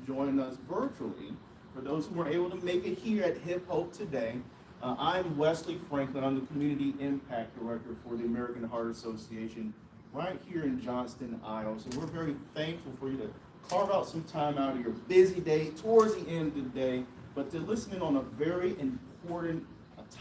joining us virtually. For those who weren't able to make it here at Hip Hope today, I'm Wesley Franklin. I'm the Community Impact Director for the American Heart Association right here in Johnston, Iowa. So we're very thankful for you to carve out some time out of your busy day towards the end of the day, but to listen in on a very important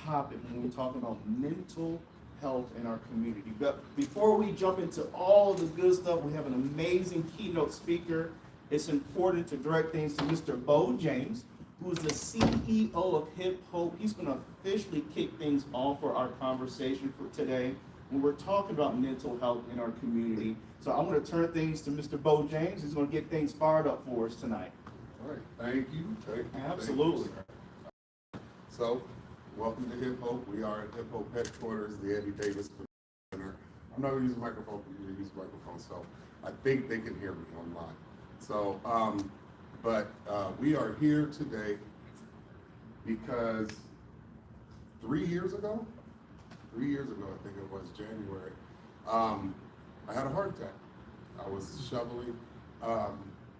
topic when we're talking about mental health in our community. But before we jump into all the good stuff, we have an amazing keynote speaker. It's important to direct things to Mr. Bo James, who's the CEO of Hip Hope. He's going to officially kick things off for our conversation for today when we're talking about mental health in our community. So I'm going to turn things to Mr. Bo James. He's going to get things fired up for us tonight. All right, thank you. Absolutely. So, welcome to Hip Hope. We are at Hip Hope headquarters, the Eddie Davis Center. I'm not going to use a microphone, but I'm going to use a microphone, so I think they can hear me online. So, we are here today because 3 years ago, I think it was January, I had a heart attack. I was shoveling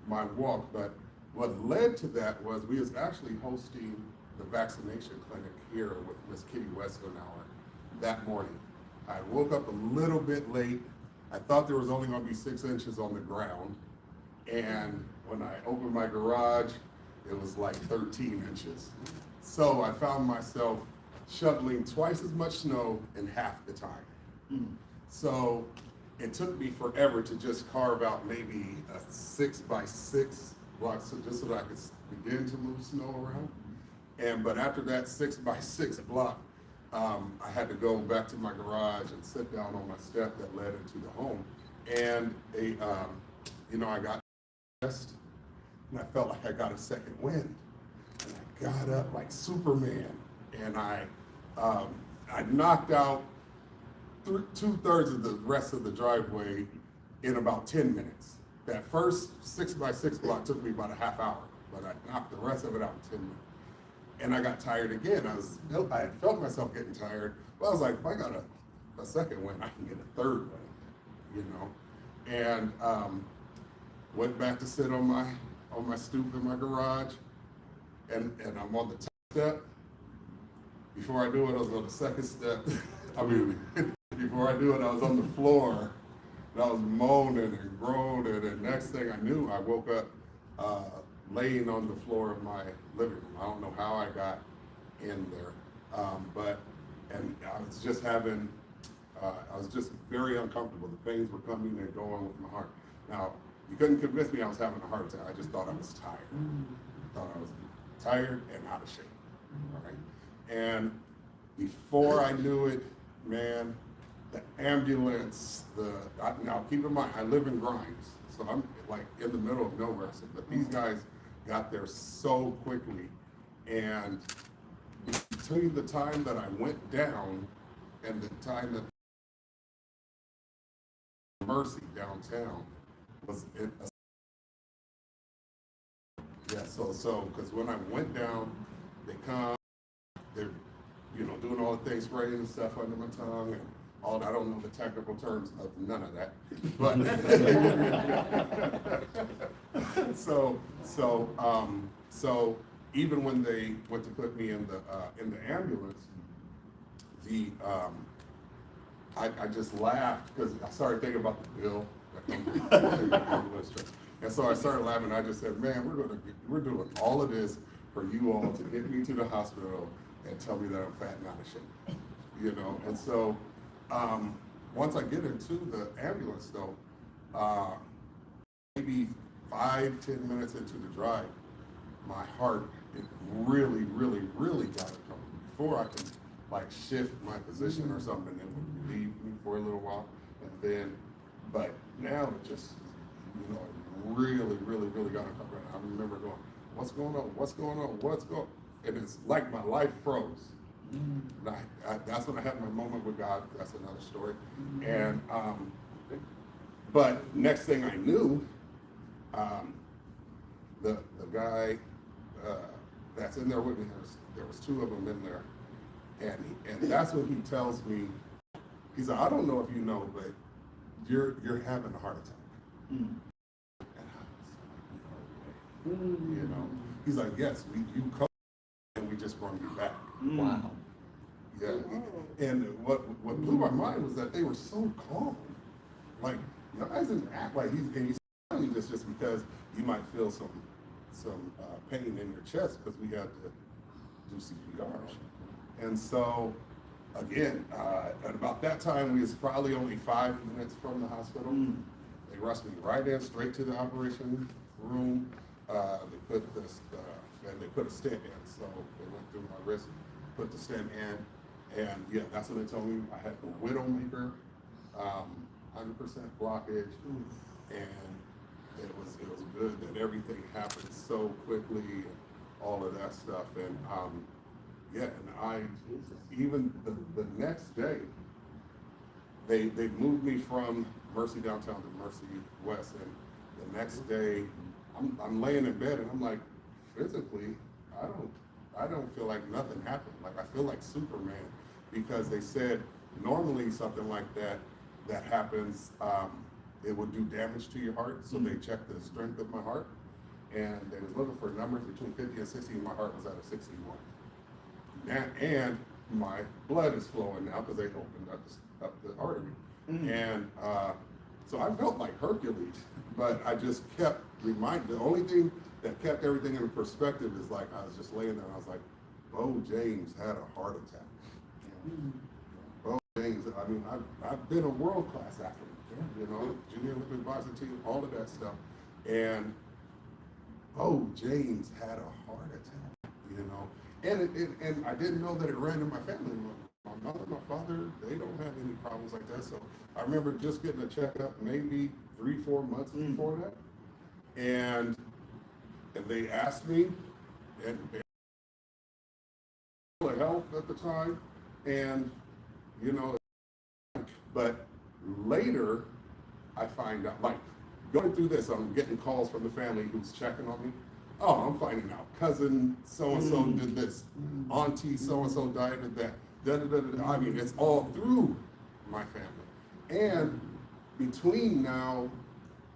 my walk, but what led to that was we was actually hosting the vaccination clinic here with Miss Kitty Westernauer that morning. I woke up a little bit late. I thought there was only going to be 6 inches on the ground, and when I opened my garage, it was like 13 inches. So I found myself shoveling twice as much snow in half the time. So it took me forever to just carve out maybe a 6x6 block, just so that I could begin to move snow around. But after that 6x6 block, I had to go back to my garage and sit down on my step that led into the home. And I got dressed, and I felt like I got a second wind. And I got up like Superman, and I knocked out 2/3 of the rest of the driveway in about 10 minutes. That first 6x6 block took me about a half hour, but I knocked the rest of it out in 10 minutes. And I got tired again. I had felt myself getting tired, but I was like, if I got a second wind, I can get a third wind, And went back to sit on my stoop in my garage, and I'm on the top step. Before I do it, I was on the second step. Before I do it, I was on the floor, and I was moaning and groaning, and next thing I knew, I woke up laying on the floor of my living room. I don't know how I got in there, and I was just I was just very uncomfortable. The pains were coming and going with my heart. Now, you couldn't convince me I was having a heart attack. I just thought I was tired. I thought I was tired and out of shape, all right? And before I knew it, man, the ambulance, now keep in mind, I live in Grimes, so I'm like in the middle of nowhere, but these guys got there so quickly, and between the time that I went down and the time that Mercy downtown was so because when I went down, they come, they're doing all the things, spraying and stuff under my tongue and all that. I don't know the technical terms of none of that, but so even when they went to put me in the ambulance, I just laughed because I started thinking about the bill that comes with the ambulance trip. And so I started laughing. I just said, man, we're doing all of this for you all to get me to the hospital and tell me that I'm fat and out of shape, And so once I get into the ambulance, though, maybe 5-10 minutes into the drive, my heart, it really, really, really got it coming. Before I can shift my position or something, it would relieve me for a little while, but now it just, really, really, really got it coming. I remember going, what's going on? And it's like my life froze. That's when I had my moment with God. That's another story. And but next thing I knew, the guy that's in there with me, there was 2 of them in there, and that's when he tells me, he said, I don't know if you know, but you're having a heart attack. And I was like, no way. You know, he's like, yes, you come and we just brought you back. Wow. Yeah, and what blew my mind was that they were so calm. Like, you guys didn't act like he's telling you this just because you might feel some pain in your chest because we had to do CPR. And so, again, at about that time, we was probably only 5 minutes from the hospital. They rushed me right in, straight to the operation room. They put a stent in, so they went through my wrist, put the stent in, and yeah, that's what they told me. I had the widowmaker, 100% blockage, and it was good that everything happened so quickly, and all of that stuff, and yeah, and I even the next day, they moved me from Mercy downtown to Mercy West, and the next day, I'm laying in bed and I'm like, physically, I don't feel like nothing happened. Like I feel like Superman, because they said normally something like that happens, it would do damage to your heart. So they checked the strength of my heart, and they was looking for numbers between 50 and 60. And my heart was at a 61. And my blood is flowing now because they opened up the artery. And so I felt like Hercules, but I just kept reminding. The only thing that kept everything in perspective is like I was just laying there and I was like, Bo James had a heart attack. Bo James, I mean, I've been a world-class athlete, you know, junior Olympic boxing team, all of that stuff. And Bo James had a heart attack, you know. And I didn't know that it ran in my family. My mother, my father, they don't have any problems like that. So I remember just getting a checkup maybe 3-4 months before that. And they asked me, and health at the time, and you know, but later I find out, like going through this, I'm getting calls from the family who's checking on me. Oh, I'm finding out cousin so-and-so did this, auntie so-and-so died of that, I mean, it's all through my family. And between now,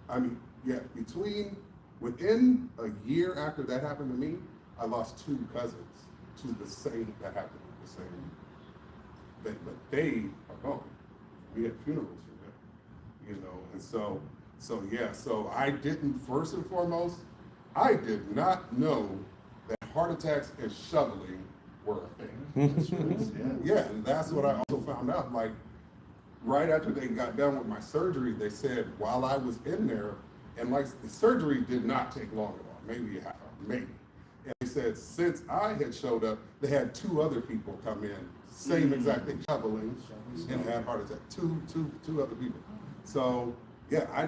I mean, yeah, within a year after that happened to me, I lost 2 cousins to the same, that happened the same thing, but they are gone. We had funerals for them, you know, and so yeah, so I didn't, first and foremost, I did not know that heart attacks and shoveling were a thing. Yeah, and that's what I also found out. Like, right after they got done with my surgery, they said while I was in there, and like the surgery did not take long at all, maybe a half hour, maybe. And they said since I had showed up, they had 2 other people come in, same exact thing, shoveling, and had heart attack. Two other people. So yeah, I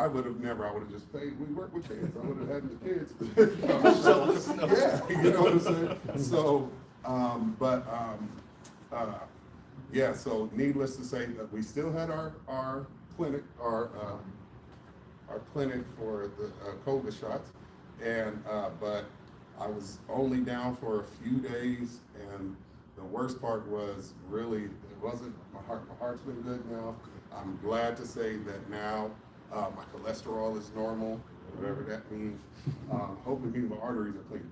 would have just paid. We work with kids. I would have had the kids. Yeah, you know what I'm saying? So, yeah. So, needless to say, that we still had our clinic, our clinic for the COVID shots, and but I was only down for a few days, and the worst part was really it wasn't my heart. My heart's been good now. I'm glad to say that now. My cholesterol is normal, whatever that means. Hopefully, means my arteries are clean,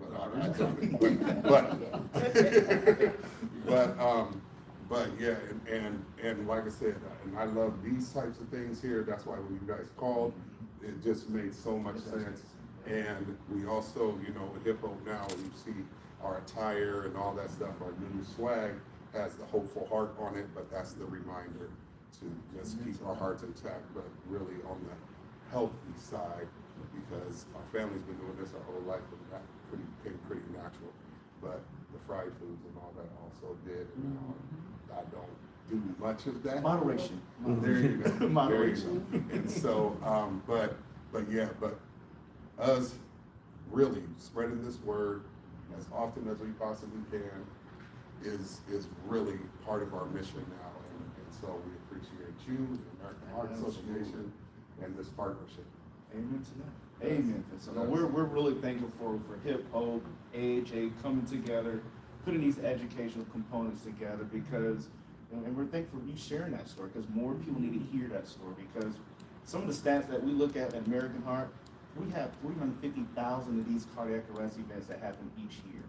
but yeah, and like I said, and I love these types of things here. That's why when you guys called, it just made so much sense. And we also, you know, with Hip Hop now, you see our attire and all that stuff. Our new swag has the hopeful heart on it, but that's the reminder to just keep our hearts intact, but really on the healthy side, because our family's been doing this our whole life, and that became pretty natural. But the fried foods and all that also did, and I don't do much of that. Moderation. There you go. Moderation. There you go. And so, but us really spreading this word as often as we possibly can is really part of our mission now. And so we appreciate you, the American Heart Association, and this partnership. Amen to that. Amen. So we're really thankful for Hip Hop, AHA coming together, putting these educational components together, because, and we're thankful for you sharing that story, because more people need to hear that story, because some of the stats that we look at American Heart, We have 350,000 of these cardiac arrest events that happen each year.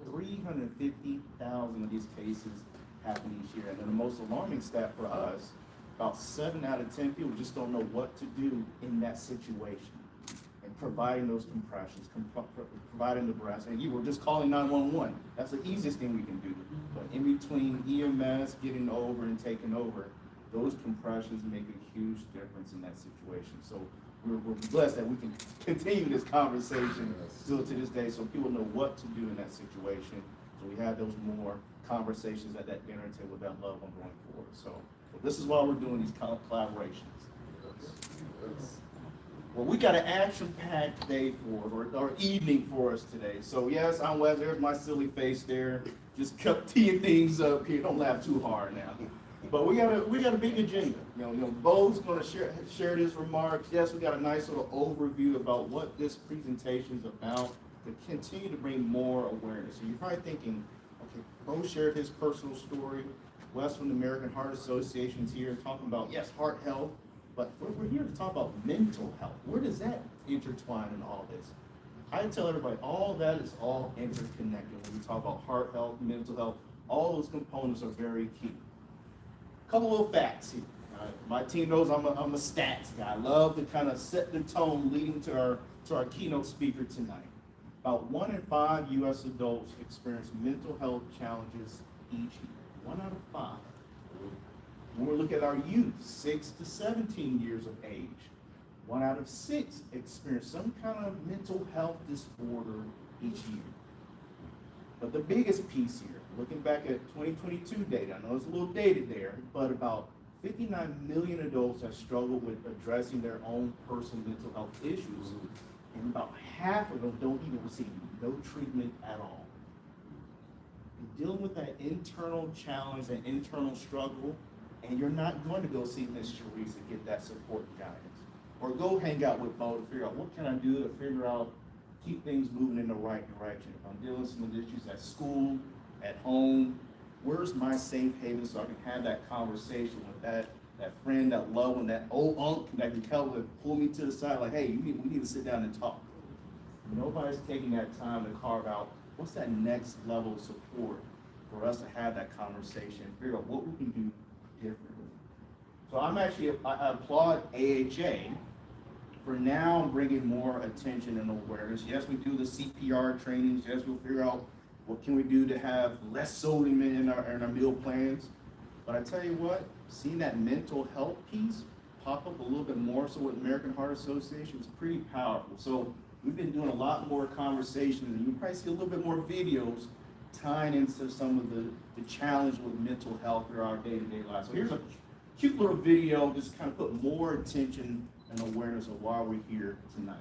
350,000 of these cases happen each year. And then the most alarming stat for us, about 7 out of 10 people just don't know what to do in that situation. And providing those compressions, providing the breaths, and you were just calling 911. That's the easiest thing we can do. But in between EMS getting over and taking over, those compressions make a huge difference in that situation. So we're blessed that we can continue this conversation still to this day, so people know what to do in that situation. So we have those more conversations at that dinner table with that loved one going forward. So this is why we're doing these collaborations. Well, we got an action-packed day for us, or evening for us today. So yes, I'm Wes. There's my silly face there. Just kept teeing things up here. Don't laugh too hard now. But we got a big agenda. You know, Bo's going to share his remarks. Yes, we got a nice little overview about what this presentation is about to continue to bring more awareness. So you're probably thinking, okay, Bo shared his personal story. Wes from the American Heart Association is here talking about, yes, heart health, but we're here to talk about mental health. Where does that intertwine in all this? I tell everybody, all that is all interconnected. When we talk about heart health, mental health, all those components are very key. Couple little facts here. My team knows I'm a stats guy. I love to kind of set the tone leading to our keynote speaker tonight. About 1 in 5 U.S. adults experience mental health challenges each year. 1 out of 5. When we look at our youth, 6 to 17 years of age, 1 out of 6 experience some kind of mental health disorder each year. But the biggest piece here, looking back at 2022 data, I know it's a little dated there, but about 59 million adults have struggled with addressing their own personal mental health issues, and about half of them don't even receive no treatment at all. You're dealing with that internal challenge, that internal struggle, and you're not going to go see Miss Cheries and get that support and guidance. Or go hang out with Bo to figure out what can I do to figure out, keep things moving in the right direction. If I'm dealing with some of the issues at school, at home, where's my safe haven so I can have that conversation with that friend, that loved one, that old uncle that can come and pull me to the side like, hey, we need to sit down and talk. Nobody's taking that time to carve out what's that next level of support for us to have that conversation, figure out what we can do differently. So I applaud AHA for now bringing more attention and awareness. Yes, we do the CPR trainings. Yes, we'll figure out what can we do to have less sodium in our meal plans. But I tell you what, seeing that mental health piece pop up a little bit more so with American Heart Association is pretty powerful. So we've been doing a lot more conversations, and you'll probably see a little bit more videos tying into some of the challenge with mental health through our day-to-day lives. So here's a cute little video, just kind of put more attention and awareness of why we're here tonight.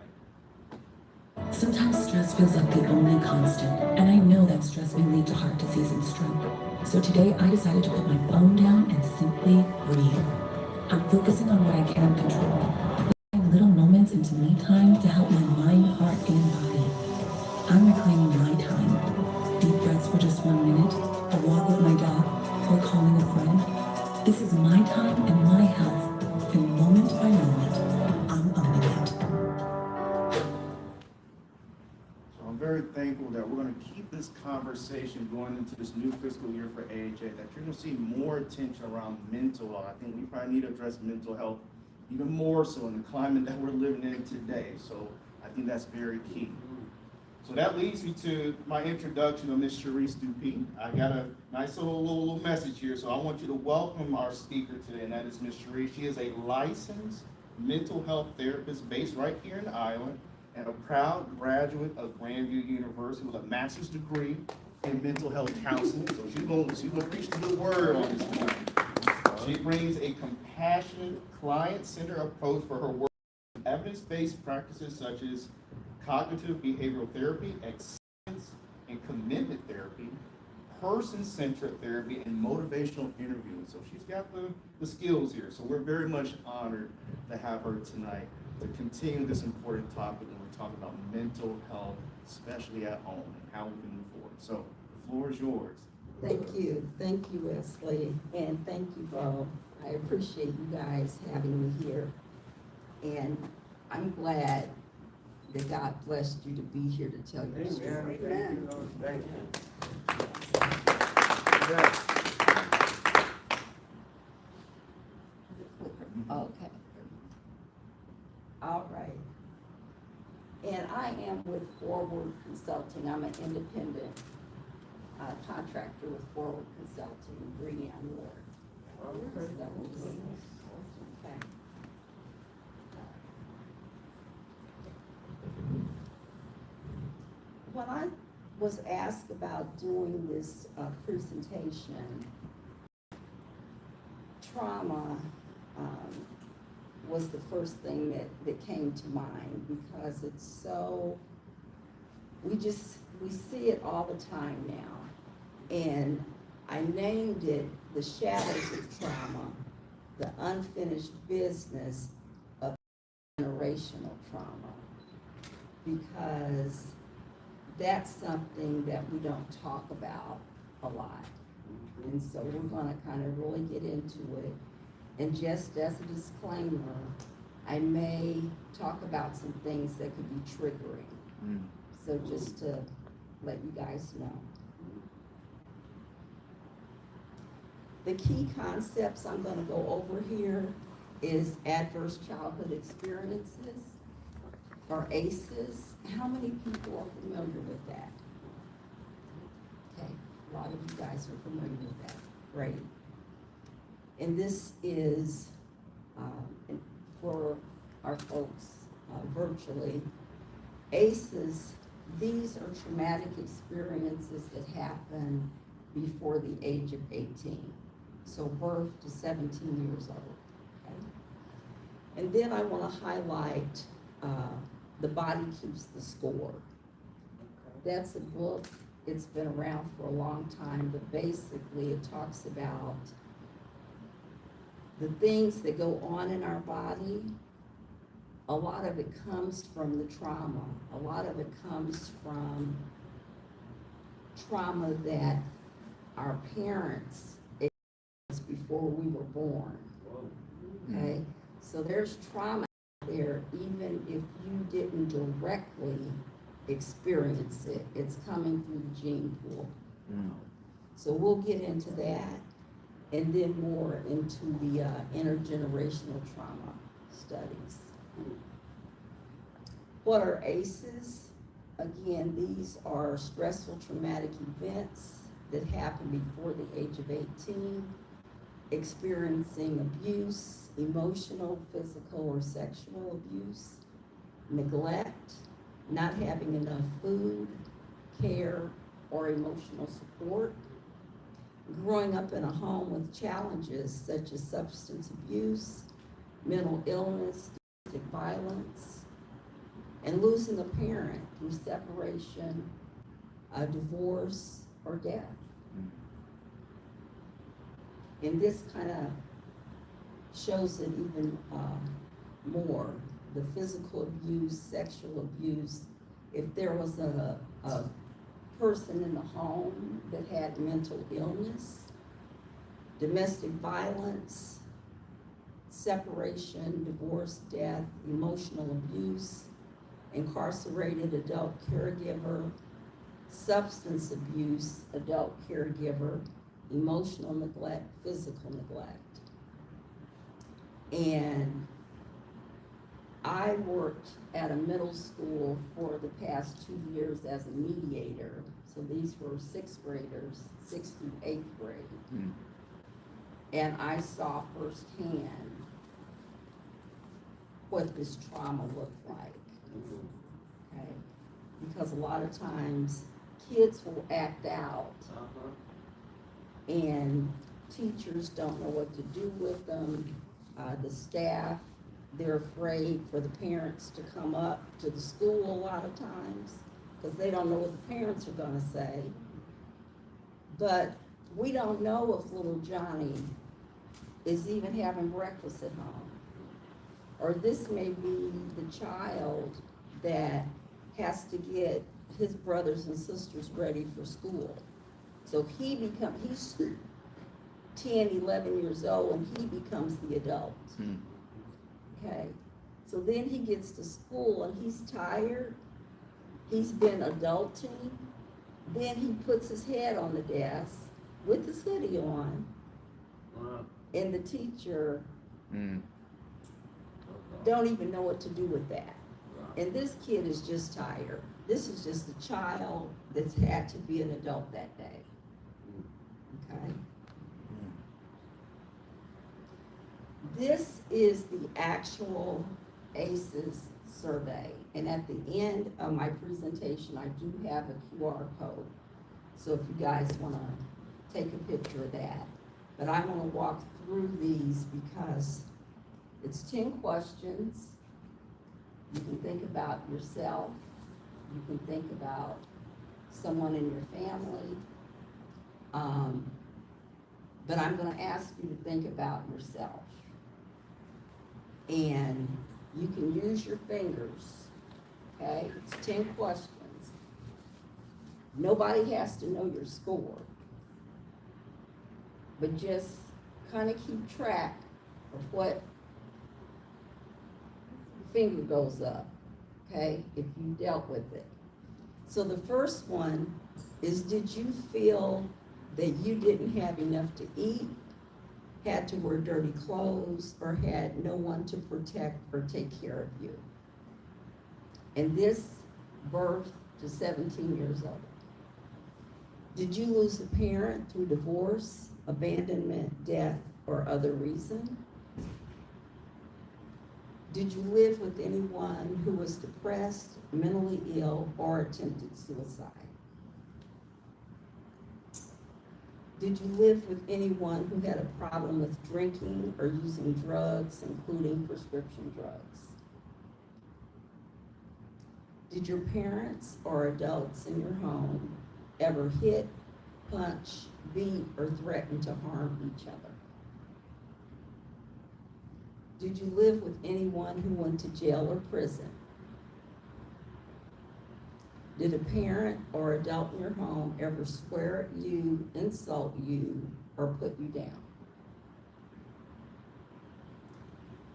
Sometimes stress feels like the only constant, and I know that stress may lead to heart disease and stroke. So today I decided to put my phone down and simply breathe. I'm focusing on what I can control, putting little moments into me time to help my mind, heart, and body. I'm reclaiming my time. Deep breaths for just 1 minute, a walk with my dog, or calling a friend. This is my time and my health, and moment by moment, I'm owning it. I'm very thankful that we're going to keep this conversation going into this new fiscal year for AHA, that you're going to see more attention around mental health. I think we probably need to address mental health even more so in the climate that we're living in today. So I think that's very key. So that leads me to my introduction of Ms. Cheries Dupee. I got a nice little message here. So I want you to welcome our speaker today, and that is Ms. Cheries. She is a licensed mental health therapist based right here in Iowa, and a proud graduate of Grandview University with a master's degree in mental health counseling. So she's gonna preach the good word on this tonight. She brings a compassionate, client-centered approach for her work with evidence-based practices such as cognitive behavioral therapy, acceptance and commitment therapy, person-centered therapy, and motivational interviewing. So she's got the skills here. So we're very much honored to have her tonight to continue this important topic when we're talking about mental health, especially at home, and how we can move forward. So the floor is yours. Thank you, Wesley, and thank you, Bo. I appreciate you guys having me here, and I'm glad that God blessed you to be here to tell your story. Amen. Thank you. Okay. All right. And I am with Forward Consulting. I'm an independent contractor with Forward Consulting in Greene Ward. Okay. When I was asked about doing this presentation, trauma was the first thing that came to mind, because it's so, we see it all the time now. And I named it The Shadows of Trauma, the Unfinished Business of Generational Trauma, because that's something that we don't talk about a lot. And so we're gonna kind of really get into it. And just as a disclaimer, I may talk about some things that could be triggering. So just to let you guys know. The key concepts I'm gonna go over here is adverse childhood experiences, or ACEs. How many people are familiar with that? Okay, a lot of you guys are familiar with that, great. And this is, for our folks virtually, ACEs, these are traumatic experiences that happen before the age of 18. So birth to 17 years old, okay? And then I wanna highlight The Body Keeps the Score. That's a book, it's been around for a long time, but basically it talks about the things that go on in our body. A lot of it comes from the trauma. A lot of it comes from trauma that our parents experienced before we were born. Okay? So there's trauma there, even if you didn't directly experience it. It's coming through the gene pool. So we'll get into that, and then more into the intergenerational trauma studies. What are ACEs? Again, these are stressful traumatic events that happen before the age of 18, experiencing abuse, emotional, physical, or sexual abuse, neglect, not having enough food, care, or emotional support, growing up in a home with challenges such as substance abuse, mental illness, domestic violence, and losing a parent through separation, divorce, or death. And this kind of shows it even more. The physical abuse, sexual abuse. If there was a person in the home that had mental illness, domestic violence, separation, divorce, death, emotional abuse, incarcerated adult caregiver, substance abuse, adult caregiver, emotional neglect, physical neglect. And I worked at a middle school for the past 2 years as a mediator. So these were 6th graders, 6th through 8th grade. And I saw firsthand what this trauma looked like. Okay? Because a lot of times kids will act out and teachers don't know what to do with them. The staff, they're afraid for the parents to come up to the school a lot of times because they don't know what the parents are gonna say. But we don't know if little Johnny is even having breakfast at home. Or this may be the child that has to get his brothers and sisters ready for school. So he's 10, 11 years old and he becomes the adult. Okay, So then he gets to school and he's tired. He's been adulting. Then he puts his head on the desk with his hoodie on. Wow. And the teacher Mm. don't even know what to do with that. And this kid is just tired. This is just a child that's had to be an adult that day. Okay? This is the actual ACEs survey. And at the end of my presentation, I do have a QR code. So if you guys wanna take a picture of that. But I wanna walk through these because it's 10 questions. You can think about yourself. You can think about someone in your family. But I'm gonna ask you to think about yourself. And you can use your fingers, okay? It's 10 questions. Nobody has to know your score. But just kind of keep track of what finger goes up, okay, if you dealt with it. So the first one is, did you feel that you didn't have enough to eat, had to wear dirty clothes, or had no one to protect or take care of you? And this birth to 17 years old. Did you lose a parent through divorce, abandonment, death, or other reason? Did you live with anyone who was depressed, mentally ill, or attempted suicide? Did you live with anyone who had a problem with drinking or using drugs, including prescription drugs? Did your parents or adults in your home ever hit, punch, beat, or threaten to harm each other? Did you live with anyone who went to jail or prison? Did a parent or adult in your home ever swear at you, insult you, or put you down?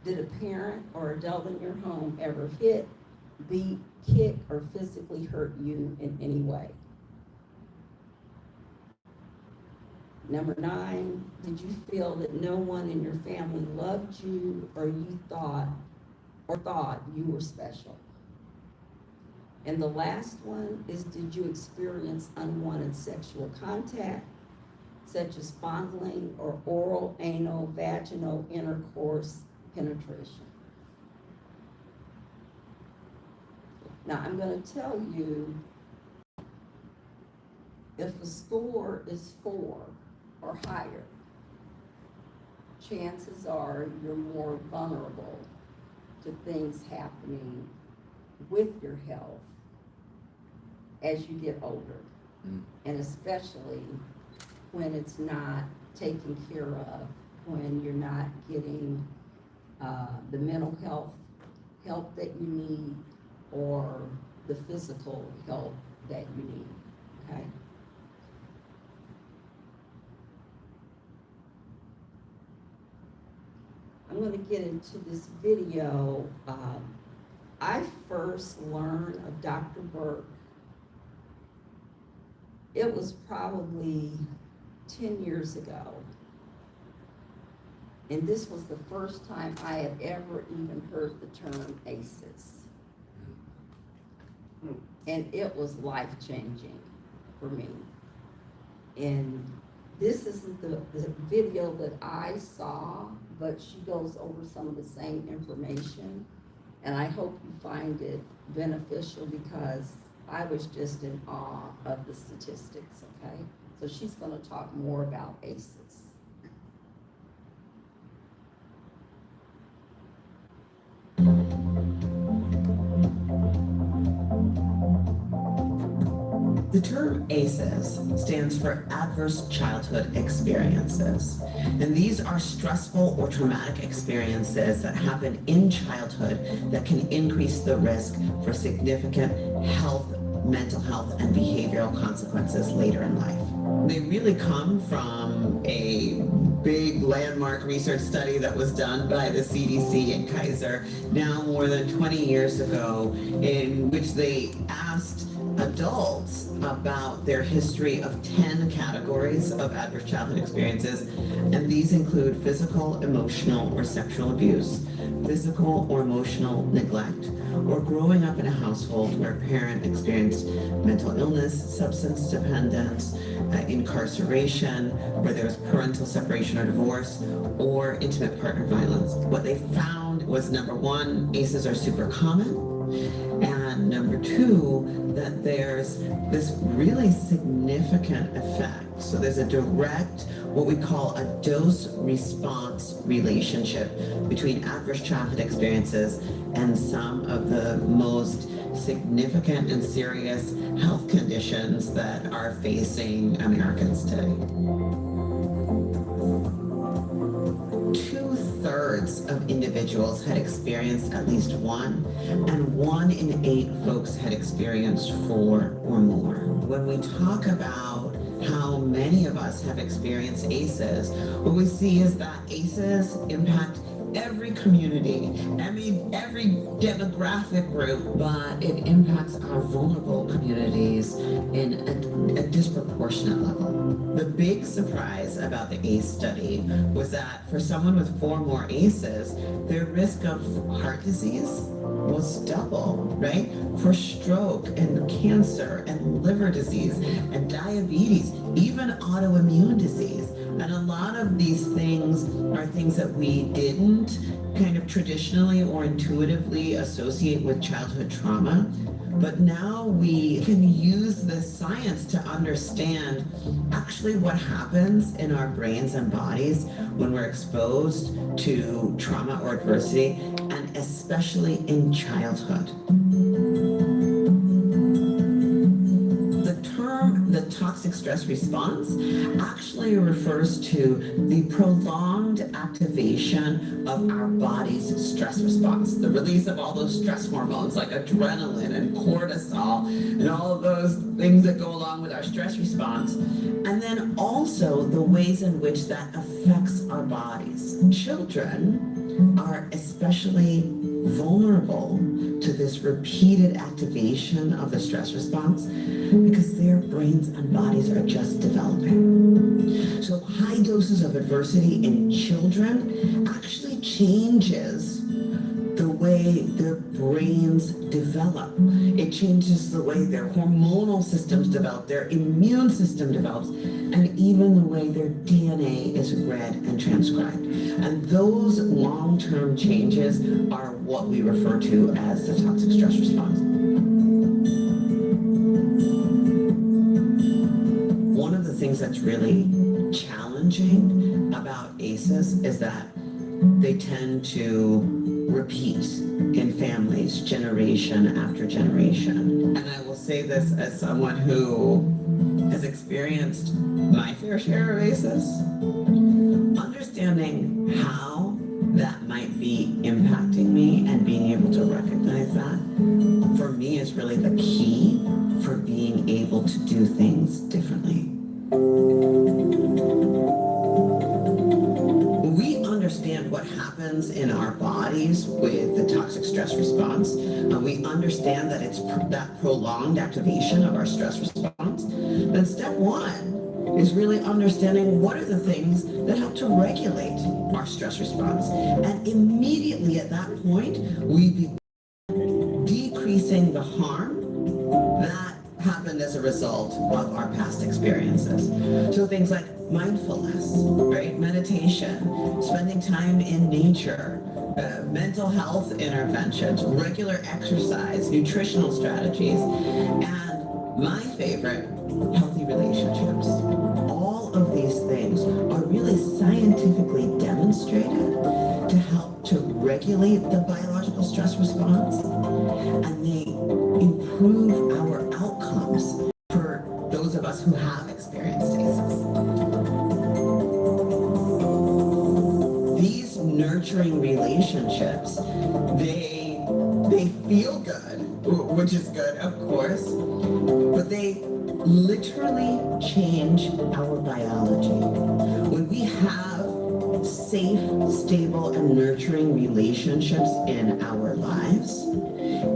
Did a parent or adult in your home ever hit, beat, kick, or physically hurt you in any way? Number 9, did you feel that no one in your family loved you, or you thought you were special? And the last one is, did you experience unwanted sexual contact, such as fondling or oral, anal, vaginal intercourse, penetration? Now, I'm going to tell you, if a score is 4 or higher, chances are you're more vulnerable to things happening with your health as you get older. And especially when it's not taken care of, when you're not getting the mental health help that you need, or the physical help that you need, okay? I'm going to get into this video. I first learned of Dr. Burke, it was probably 10 years ago. And this was the first time I had ever even heard the term ACEs. And it was life-changing for me. And this isn't the video that I saw, but she goes over some of the same information. And I hope you find it beneficial, because I was just in awe of the statistics, okay? So she's gonna talk more about ACEs. The term ACEs stands for Adverse Childhood Experiences, and these are stressful or traumatic experiences that happen in childhood that can increase the risk for significant health, mental health and behavioral consequences later in life. They really come from a big landmark research study that was done by the CDC at Kaiser now more than 20 years ago, in which they asked adults about their history of 10 categories of adverse childhood experiences, and these include physical, emotional, or sexual abuse, physical or emotional neglect, or growing up in a household where a parent experienced mental illness, substance dependence, incarceration, where there was parental separation or divorce, or intimate partner violence. What they found was, number one, ACEs are super common, and number two, that there's this really significant effect. So there's a direct, what we call a dose-response relationship between adverse childhood experiences and some of the most significant and serious health conditions that are facing Americans today. 2/3 of individuals had experienced at least one, and 1 in 8 folks had experienced 4 or more. When we talk about how many of us have experienced ACEs, what we see is that ACEs impact every community, every demographic group, but it impacts our vulnerable communities in a disproportionate level. The big surprise about the ACE study was that for someone with 4 more ACEs, their risk of heart disease was double, right? For stroke and cancer and liver disease and diabetes, even autoimmune disease. And a lot of these things are things that we didn't kind of traditionally or intuitively associate with childhood trauma. But now we can use this science to understand actually what happens in our brains and bodies when we're exposed to trauma or adversity, and especially in childhood. The toxic stress response actually refers to the prolonged activation of our body's stress response, the release of all those stress hormones like adrenaline and cortisol and all of those things that go along with our stress response, and then also the ways in which that affects our bodies. Children are especially vulnerable to this repeated activation of the stress response because their brains and bodies are just developing. So high doses of adversity in children actually changes the way their brains develop. It changes the way their hormonal systems develop, their immune system develops, and even the way their DNA is read and transcribed. And those long-term changes are what we refer to as the toxic stress response. One of the things that's really challenging about ACEs is that they tend to repeat in families generation after generation. And I will say this as someone who has experienced my fair share of ACEs. Understanding how that might be impacting me and being able to recognize that, for me, is really the key for being able to do things differently. We understand what happens in our bodies with the toxic stress response. We understand that it's that prolonged activation of our stress response. Then step one is really understanding what are the things that help to regulate our stress response. And immediately at that point, we begin decreasing the harm that happened as a result of our past experiences. So things like mindfulness, right? Meditation, spending time in nature, mental health interventions, regular exercise, nutritional strategies, and my favorite, healthy relationships. All of these things are really scientifically demonstrated to help to regulate the biological stress response, and they improve our outcomes for those of us who have experienced ACEs. These nurturing relationships, they feel good, which is good, of course, literally change our biology. When we have safe, stable, and nurturing relationships in our lives,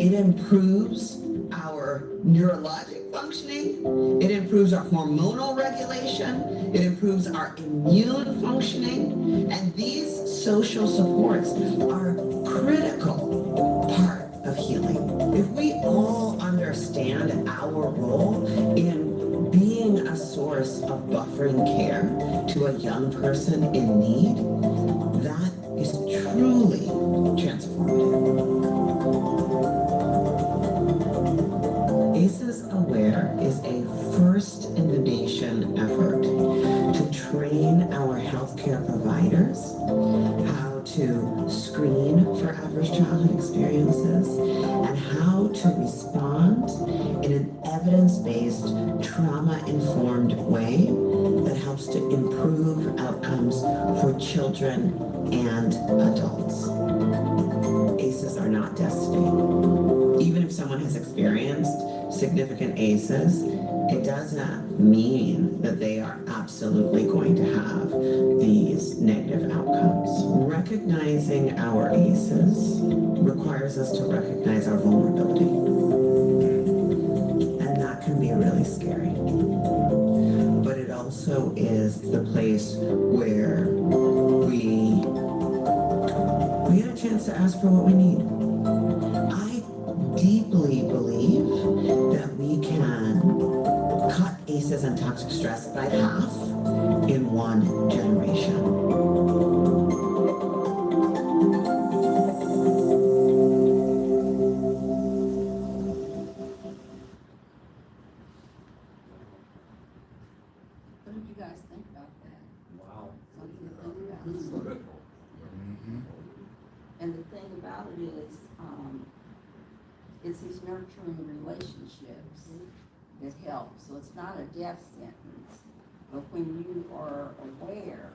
it improves our neurologic functioning, it improves our hormonal regulation, it improves our immune functioning, and these social supports are critical part of healing. If we all understand our role in being a source of buffering care to a young person in need, that is truly transformative. ACEs Aware is a first-in-the-nation effort to train our healthcare providers how to screen for adverse childhood experiences and how to respond in an evidence-based, trauma-informed way that helps to improve outcomes for children and adults. ACEs are not destiny. Even if someone has experienced significant ACEs, it does not mean that they are absolutely going to have these negative outcomes. Recognizing our ACEs requires us to recognize our vulnerability. And that can be really scary. But it also is the place where we get a chance to ask for what we need. I deeply believe that we can cut ACEs and toxic stress by half in one generation. What did you guys think about that? Wow. Something to think about. And the thing about it is, it's these nurturing relationships that help. So it's not a death sentence, but when you are aware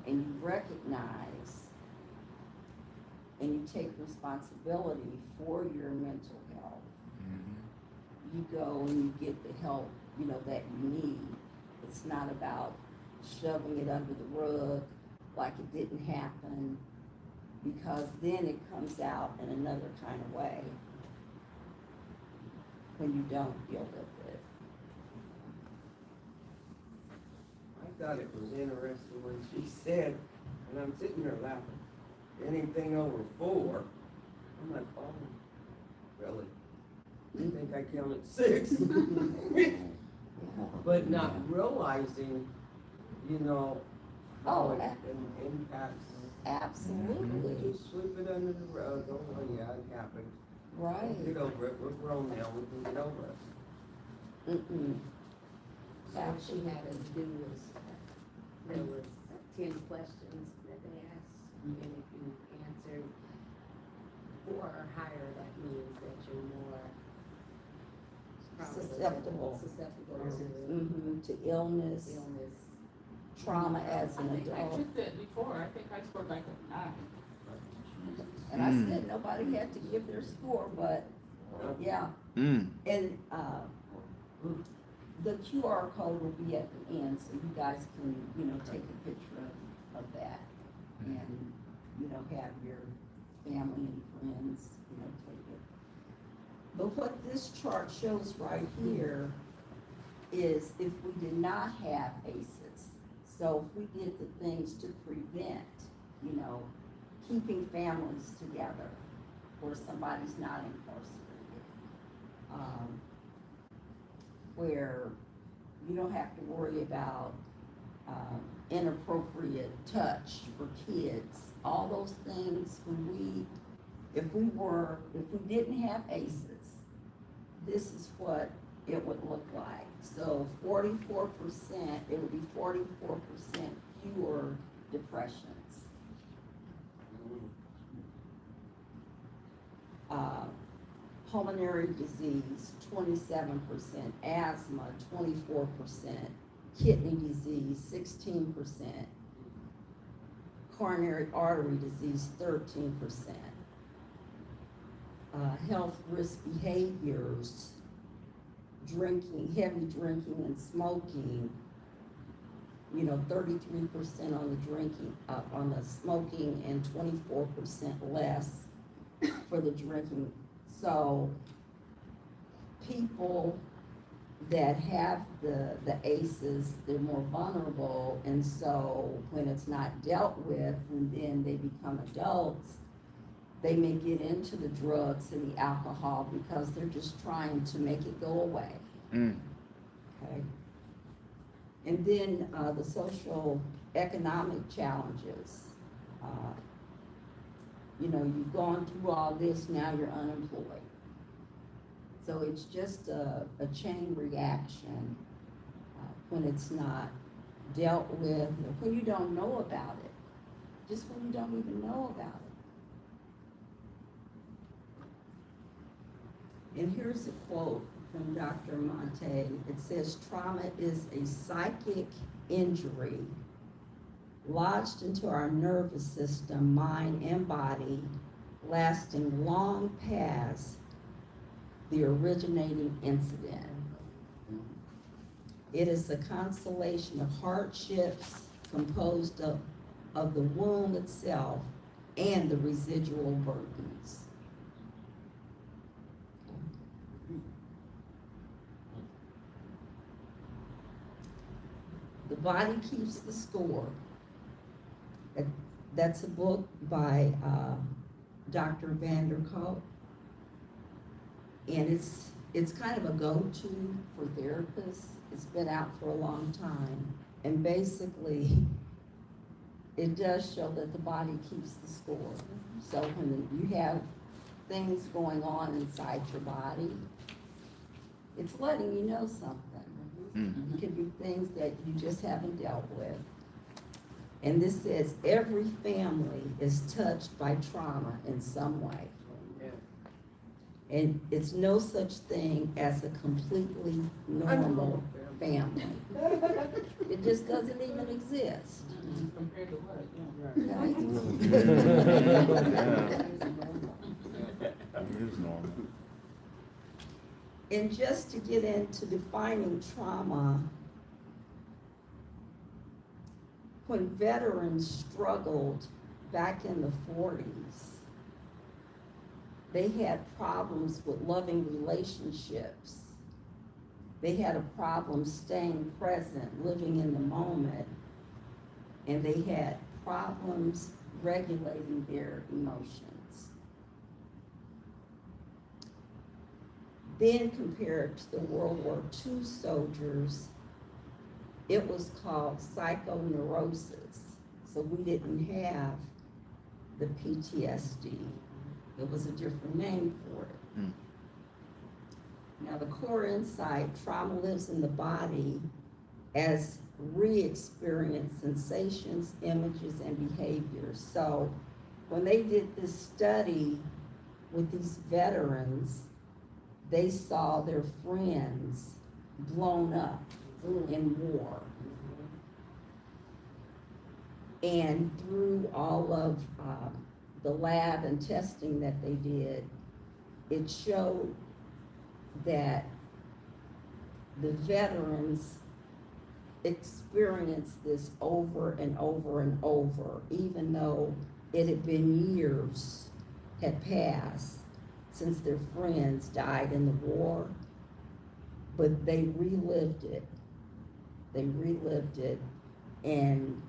and you recognize and you take responsibility for your mental health, you go and you get the help, that you need. It's not about shoving it under the rug like it didn't happen, because then it comes out in another kind of way when you don't deal with it. I thought it was interesting when she said, and I'm sitting there laughing, anything over 4, I'm like, oh, really? I think I counted 6. But not realizing, how it impacts. Absolutely. You sweep it under the rug, oh, well, yeah, it happened. Right. Get over it, we're grown now, we can get over it. Mm-mm. All she had to do was, there was 10 questions that they asked, and if you answered 4 or higher, that means that you're more Susceptible. to To illness, illness. trauma as an I adult. took that before, I think I scored like a 9. And I said nobody had to give their score, but, yeah. And, the QR code will be at the end, so you guys can, take a picture of that. And, have your family and friends, take it. But what this chart shows right here is if we did not have ACEs, so if we did the things to prevent, keeping families together where somebody's not incarcerated, where you don't have to worry about inappropriate touch for kids, all those things. If we didn't have ACEs, this is what it would look like. So 44%, it would be 44% fewer depressions. Pulmonary disease, 27%, asthma, 24%, kidney disease, 16%, coronary artery disease, 13%, health risk behaviors, drinking, heavy drinking and smoking, 33% on the drinking, on the smoking, and 24% less for the drinking. So people that have the ACEs, they're more vulnerable, and so when it's not dealt with, and then they become adults, they may get into the drugs and the alcohol because they're just trying to make it go away. Okay? And then the social economic challenges. You've gone through all this, now you're unemployed. So it's just a chain reaction when it's not dealt with, or when you don't know about it, just when you don't even know about it. And here's a quote from Dr. Monte. It says, "Trauma is a psychic injury lodged into our nervous system, mind, and body, lasting long past the originating incident. It is a constellation of hardships composed of the wound itself and the residual burdens." The Body Keeps the Score. That's a book by Dr. Vanderkolk. And it's kind of a go-to for therapists. It's been out for a long time. And basically, it does show that the body keeps the score. So when you have things going on inside your body, it's letting you know something. It could be things that you just haven't dealt with. And this says, every family is touched by trauma in some way. And it's no such thing as a completely normal family. It just doesn't even exist. Compared to what? It is normal. And just to get into defining trauma, when veterans struggled back in the 40s, they had problems with loving relationships. They had a problem staying present, living in the moment, and they had problems regulating their emotions. Then compared to the World War II soldiers, it was called psychoneurosis. So we didn't have the PTSD. It was a different name for it. Now the core insight, trauma lives in the body as re-experienced sensations, images, and behaviors. So when they did this study with these veterans, they saw their friends blown up in war. And through all of the lab and testing that they did, it showed that the veterans experienced this over and over and over, even though it had been years had passed since their friends died in the war, but they relived it. They relived it, and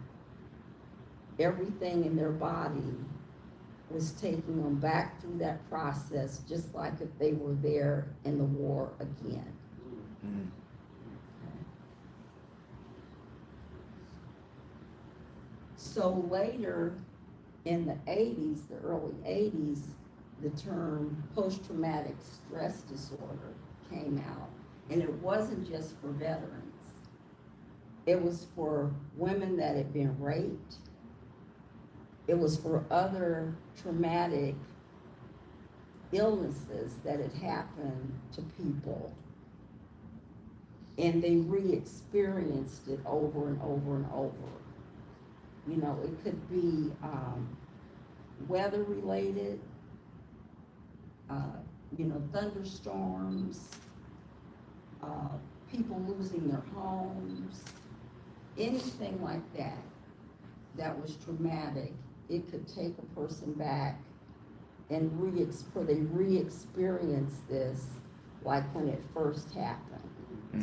everything in their body was taking them back through that process, just like if they were there in the war again. Okay. So later in the 80s, the early 80s, the term post-traumatic stress disorder came out. And it wasn't just for veterans. It was for women that had been raped. It was for other traumatic illnesses that had happened to people. And they re-experienced it over and over and over. You know, it could be weather-related, thunderstorms, people losing their homes, anything like that, that was traumatic, it could take a person back and they re-experience this like when it first happened.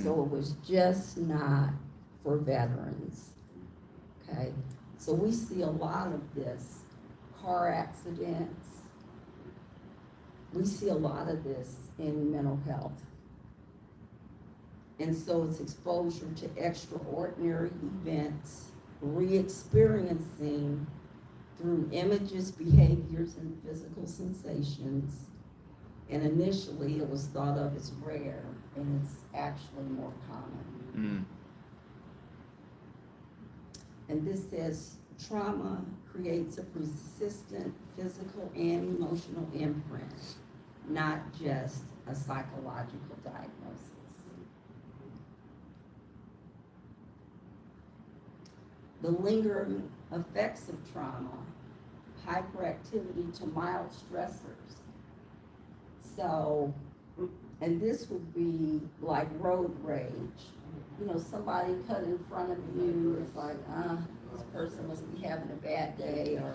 So it was just not for veterans, okay? So we see a lot of this, car accidents. We see a lot of this in mental health. And so it's exposure to extraordinary events, re-experiencing through images, behaviors, and physical sensations. And initially it was thought of as rare, and it's actually more common. And this says, trauma creates a persistent physical and emotional imprint, not just a psychological diagnosis. The lingering effects of trauma, hyperactivity to mild stressors. So, and this would be like road rage. You know, somebody cut in front of you, it's like, this person must be having a bad day, or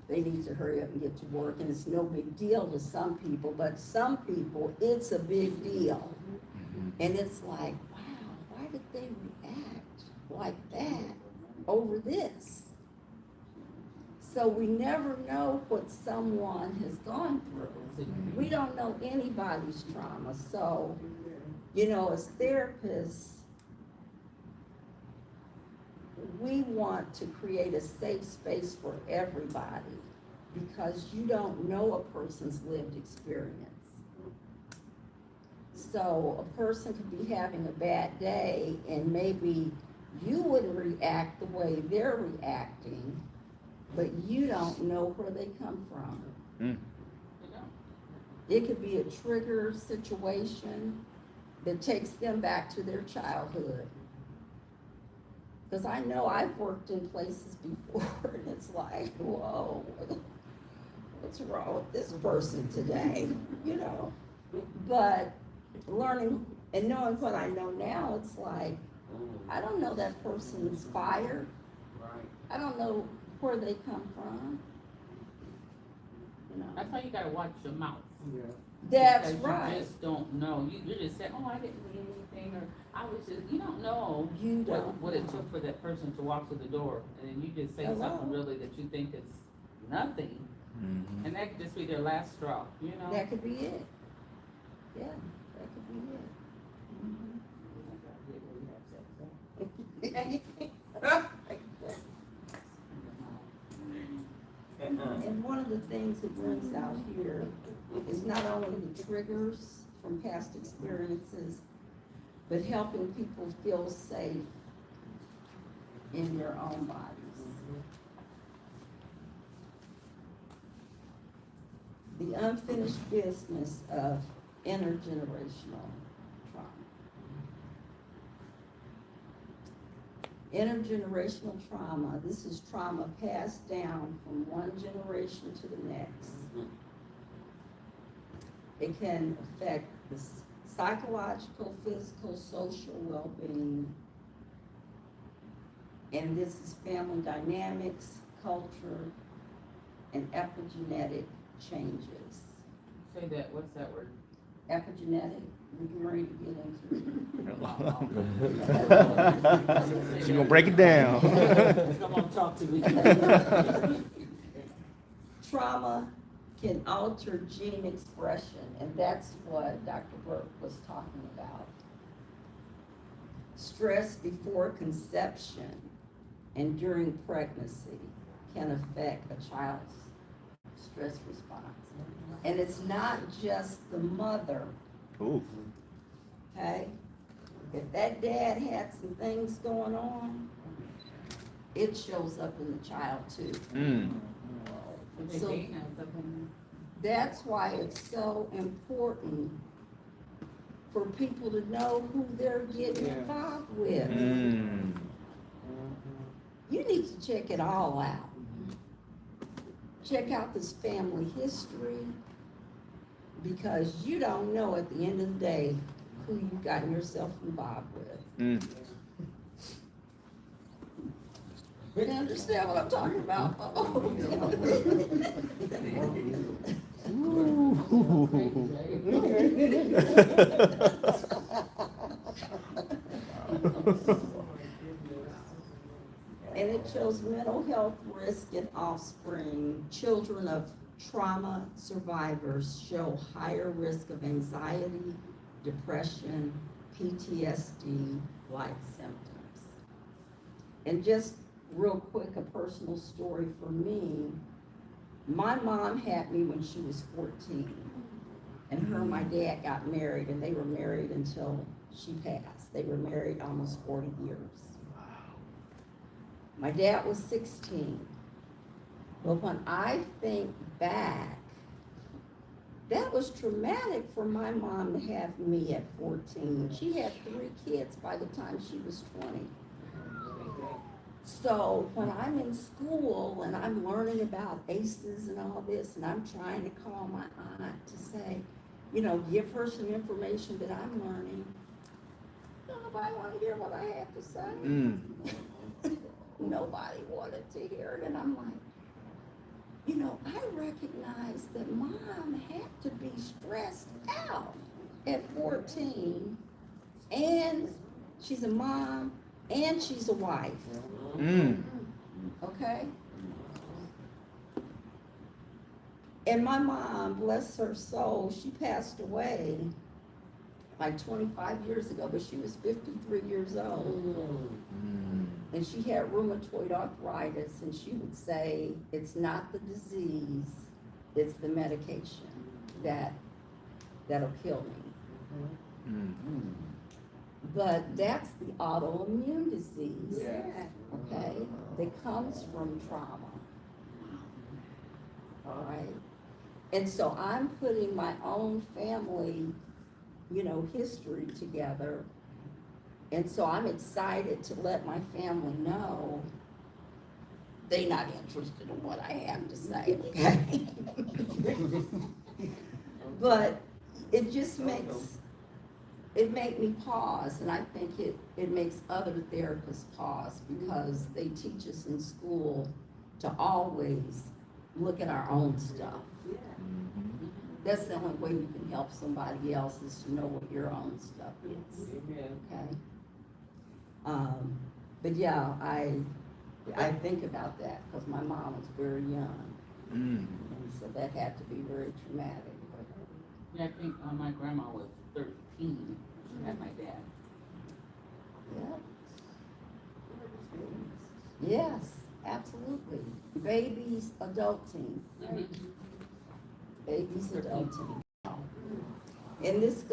they need to hurry up and get to work, and it's no big deal to some people, but some people, it's a big deal. And it's like, wow, why did they react like that over this? So we never know what someone has gone through. We don't know anybody's trauma. So, you know, as therapists, we want to create a safe space for everybody, because you don't know a person's lived experience. So a person could be having a bad day, and maybe you wouldn't react the way they're reacting, but you don't know where they come from. It could be a trigger situation that takes them back to their childhood. Because I know I've worked in places before, and it's like, whoa, what's wrong with this person today, you know? But learning and knowing what I know now, it's like, I don't know that person's fired. I don't know where they come from. You know? That's why you gotta watch your mouth. That's Because right. You just don't know. You just say, oh, I didn't mean anything, or I was just, you don't know You don't what it know. took for that person to walk through the door. And then you just say Hello? something really that you think is nothing. And that could just be their last straw, you know? That could be it. Yeah, that could be it. Mhm. And one of the things that brings out here is not only the triggers from past experiences, but helping people feel safe in their own bodies. The unfinished business of intergenerational trauma. Intergenerational trauma, this is trauma passed down from one generation to the next. It can affect the psychological, physical, social well-being. And this is family dynamics, culture, and epigenetic changes. Say that, what's that word? Epigenetic, we can ready to get into it. She gonna break it down. Come on, talk to me. Trauma can alter gene expression, and that's what Dr. Burke was talking about. Stress before conception and during pregnancy can affect a child's stress response. And it's not just the mother, Ooh. okay? If that dad had some things going on, it shows up in the child too. So that's why it's so important for people to know who they're getting involved with. You need to check it all out. Check out this family history, because you don't know at the end of the day who you've gotten yourself involved with. Mm. You understand what I'm talking about? And it shows mental health risk in offspring. Children of trauma survivors show higher risk of anxiety, depression, PTSD-like symptoms. And just real quick, a personal story for me. My mom had me when she was 14. And her and my dad got married, and they were married until she passed. They were married almost 40 years. My dad was 16. But when I think back, that was traumatic for my mom to have me at 14. She had 3 kids by the time she was 20. So when I'm in school and I'm learning about ACEs and all this, and I'm trying to call my aunt to say, you know, give her some information that I'm learning, nobody wanted to hear what I had to say. Mm. Nobody wanted to hear it, and I'm like, you know, I recognize that mom had to be stressed out at 14, and she's a mom, and she's a wife, Mm. okay? And my mom, bless her soul, she passed away like 25 years ago, but she was 53 years old. And she had rheumatoid arthritis, and she would say, it's not the disease, it's the medication that'll kill me. Mm. But that's the autoimmune disease, Yeah. okay, that comes from trauma. All right? And so I'm putting my own family, you know, history together. And so I'm excited to let my family know they're not interested in what I have to say, okay? But it just makes, it made me pause, and I think it makes other therapists pause, because they teach us in school to always look at our own stuff. That's the only way you can help somebody else, is to know what your own stuff is, okay? But yeah, I think about that, because my mom was very young, Mm. and so that had to be very traumatic for her. Yeah, I think my grandma was 13 when she had my dad. Yeah. Yes, absolutely. Babies adulting. Babies adulting. And this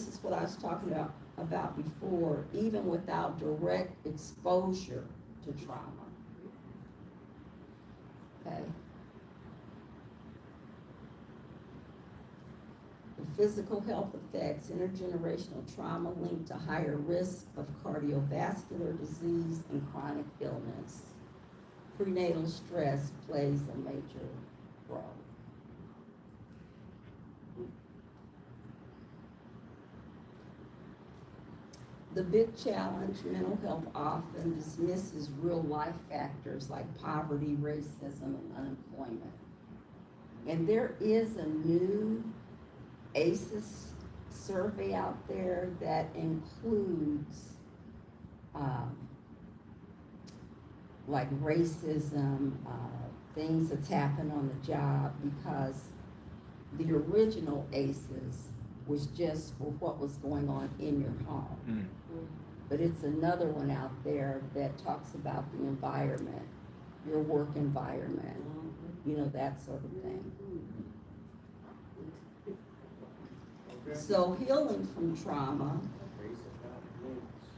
is what I was talking about before, even without direct exposure to trauma. Okay? The physical health effects, intergenerational trauma linked to higher risk of cardiovascular disease and chronic illness. Prenatal stress plays a major role. The big challenge, mental health often dismisses real life factors like poverty, racism, and unemployment. And there is a new ACEs survey out there that includes like racism, things that's happened on the job, because the original ACEs was just for what was going on in your home. Mm. But it's another one out there that talks about the environment, your work environment, you know, that sort of thing. So healing from trauma,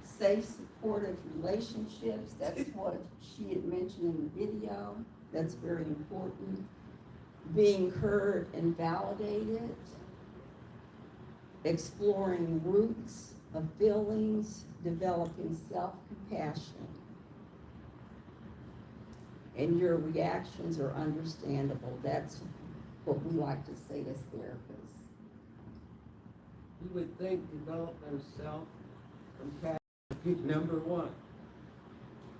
safe, supportive relationships, that's what she had mentioned in the video, that's very important. Being heard and validated, exploring roots of feelings, developing self-compassion. And your reactions are understandable. That's what we like to say as therapists. you would think develop themselves from category number one.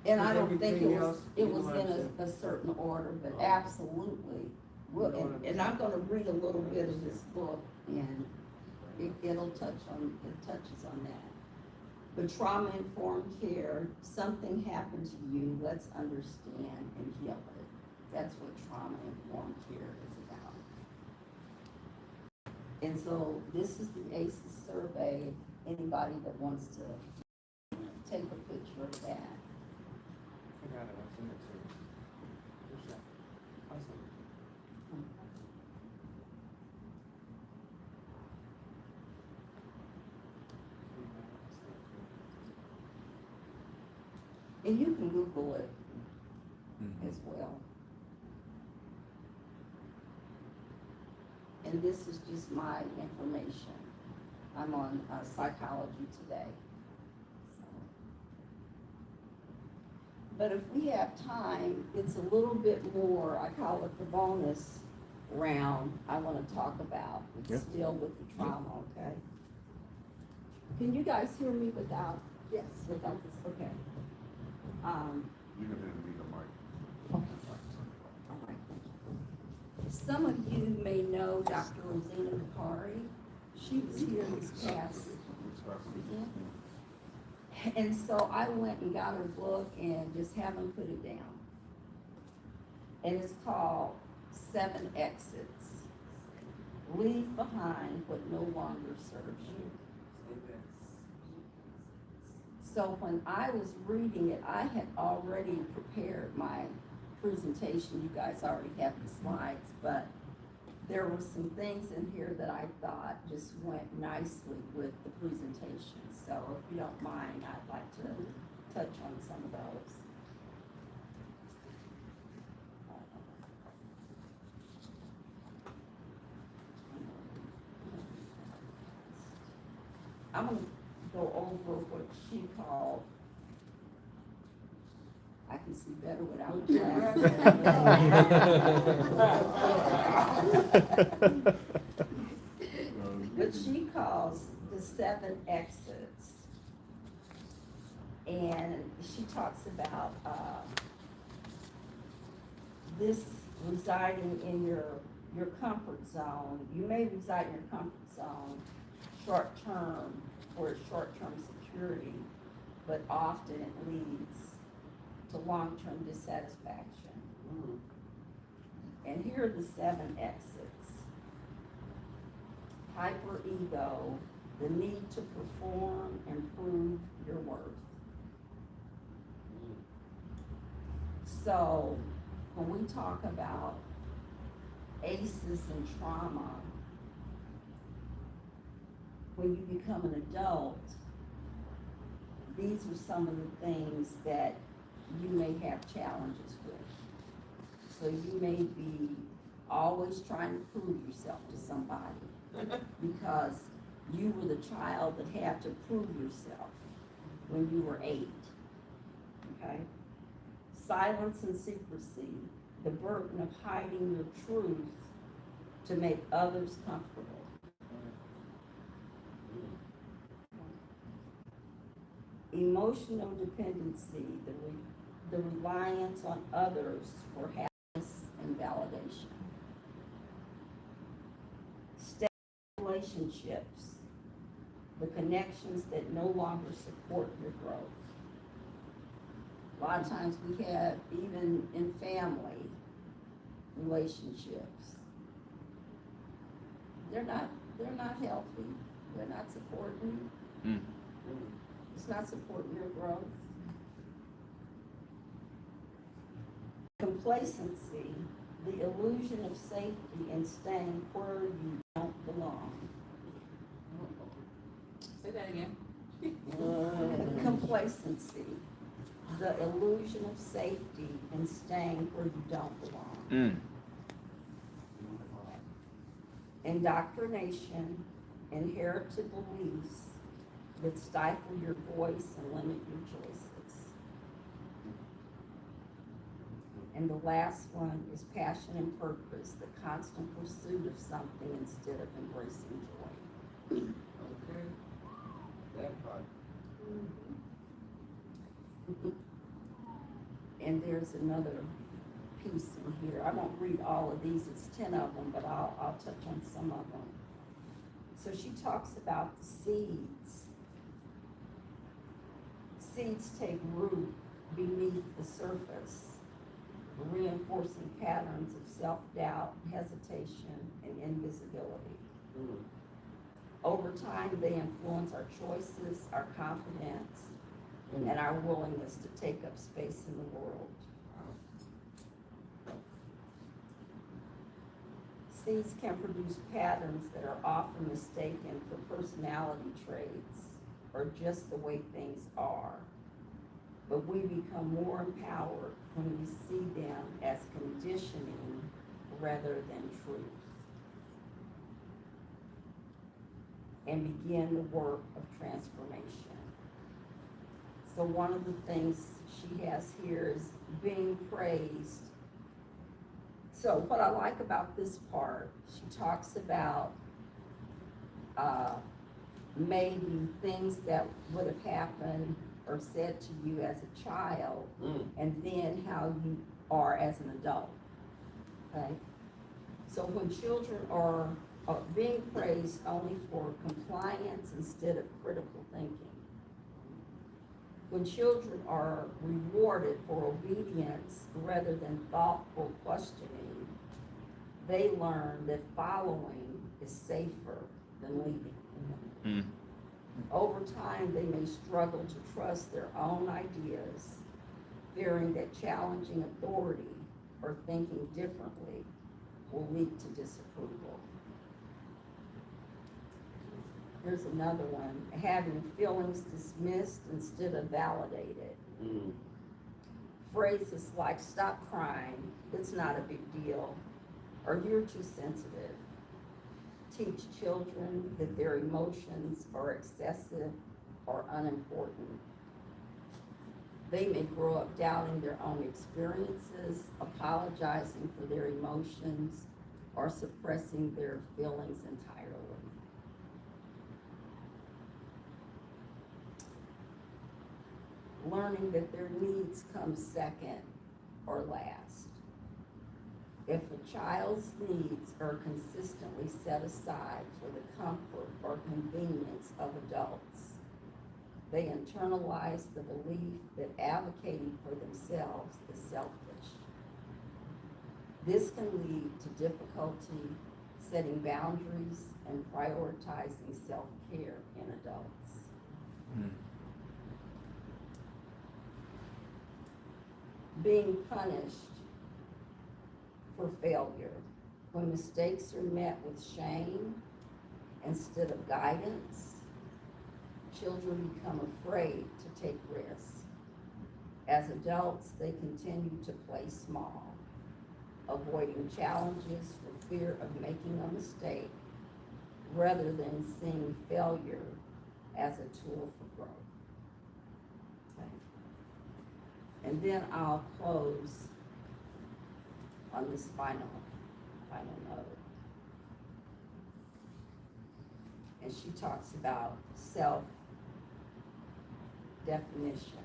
And I Because don't think everything else it you was want in to- a certain order, but absolutely. Well, and I'm gonna read a little bit of this book, and it touches on that. But trauma-informed care, something happened to you, let's understand and heal it. That's what trauma-informed care is about. And so this is the ACEs survey, anybody that wants to take a picture of that. I got it, I'll send it to you. Where's that? I'll send it. And you can Google it as well. And this is just my information. I'm on Psychology Today. So. But if we have time, it's a little bit more, I call it the bonus round I want to talk about. It's still with the trauma, okay? Can you guys hear me without? Yes. Without this, okay. You can need a mic. Okay. All right, thank you. Some of you may know Dr. Rosina Bakari. She was here this past weekend. And so I went and got her book and just haven't put it down. And it's called 7 Exits. Leave behind what no longer serves you. So when I was reading it, I had already prepared my presentation. You guys already have the slides, but there were some things in here that I thought just went nicely with the presentation. So if you don't mind, I'd like to touch on some of those. I'm gonna go over what she called, I can see better without glasses. But she calls the 7 exits. And she talks about this residing in your comfort zone. You may reside in your comfort zone short-term for short-term security, but often it leads to long-term dissatisfaction. And here are the 7 exits. Hyper-ego, the need to perform and prove your worth. So when we talk about ACEs and trauma, when you become an adult, these are some of the things that you may have challenges with. So you may be always trying to prove yourself to somebody because you were the child that had to prove yourself when you were 8, okay? Silence and secrecy, the burden of hiding your truth to make others comfortable. Emotional dependency, the reliance on others for happiness and validation. Stable relationships, the connections that no longer support your growth. A lot of times we have, even in family relationships, they're not healthy, they're not supporting you. It's not supporting your growth. Complacency, the illusion of safety and staying where you don't belong. Say that again. Complacency, the illusion of safety and staying where you don't belong. Indoctrination, inherited beliefs that stifle your voice and limit your choices. And the last one is passion and purpose, the constant pursuit of something instead of embracing joy. Okay, that part. And there's another piece in here. I won't read all of these, it's 10 of them, but I'll touch on some of them. So she talks about the seeds. Seeds take root beneath the surface, reinforcing patterns of self-doubt, hesitation, and invisibility. Over time, they influence our choices, our confidence, and our willingness to take up space in the world. Seeds can produce patterns that are often mistaken for personality traits or just the way things are. But we become more empowered when we see them as conditioning rather than truth, and begin the work of transformation. So one of the things she has here is being praised. So what I like about this part, she talks about maybe things that would have happened or said to you as a child, and then how you are as an adult, okay? So when children are being praised only for compliance instead of critical thinking, when children are rewarded for obedience rather than thoughtful questioning, they learn that following is safer than leading. Over time, they may struggle to trust their own ideas, fearing that challenging authority or thinking differently will lead to disapproval. Here's another one, having feelings dismissed instead of validated. Phrases like, stop crying, it's not a big deal, or you're too sensitive, teach children that their emotions are excessive or unimportant. They may grow up doubting their own experiences, apologizing for their emotions, or suppressing their feelings entirely. Learning that their needs come second or last. If a child's needs are consistently set aside for the comfort or convenience of adults, they internalize the belief that advocating for themselves is selfish. This can lead to difficulty setting boundaries and prioritizing self-care in adults. Being punished for failure. When mistakes are met with shame instead of guidance, children become afraid to take risks. As adults, they continue to play small, avoiding challenges for fear of making a mistake, rather than seeing failure as a tool for growth. And then I'll close on this final note. And she talks about self-definition.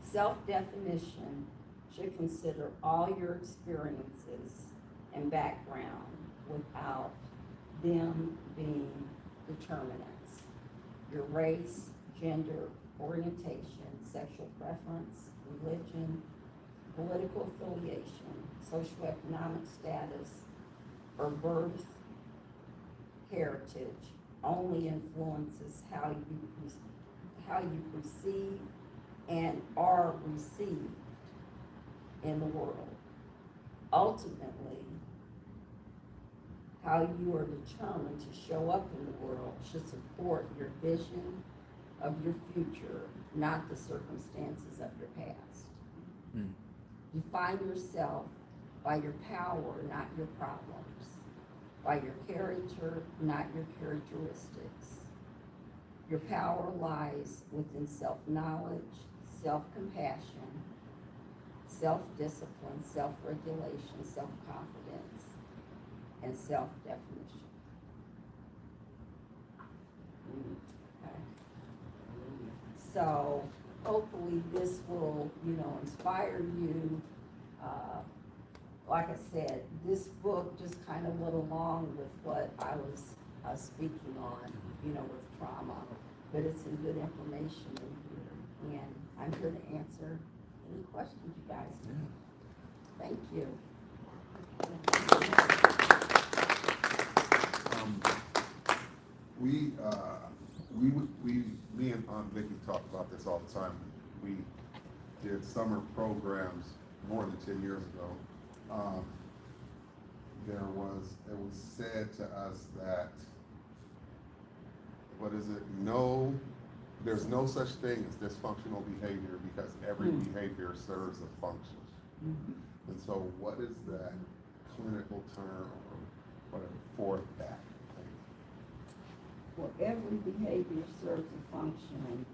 Self-definition should consider all your experiences and background without them being determinants. Your race, gender, orientation, sexual preference, religion, political affiliation, socioeconomic status, or birth heritage only influences how you perceive and are received in the world. Ultimately, how you are determined to show up in the world should support your vision of your future, not the circumstances of your past. Define yourself by your power, not your problems, by your character, not your characteristics. Your power lies within self-knowledge, self-compassion, self-discipline, self-regulation, self-confidence, and self-definition. Okay. So hopefully this will, inspire you. Like I said, this book just kind of went along with what I was speaking on, with trauma. But it's some good information in here. And I'm here to answer any questions you guys have. Thank you. Me and Aunt Vicky talk about this all the time. We did summer programs more than 10 years ago. It was said to us that, there's no such thing as dysfunctional behavior because every behavior serves a function. And so what is that clinical term or whatever for that? Well, every behavior serves a function.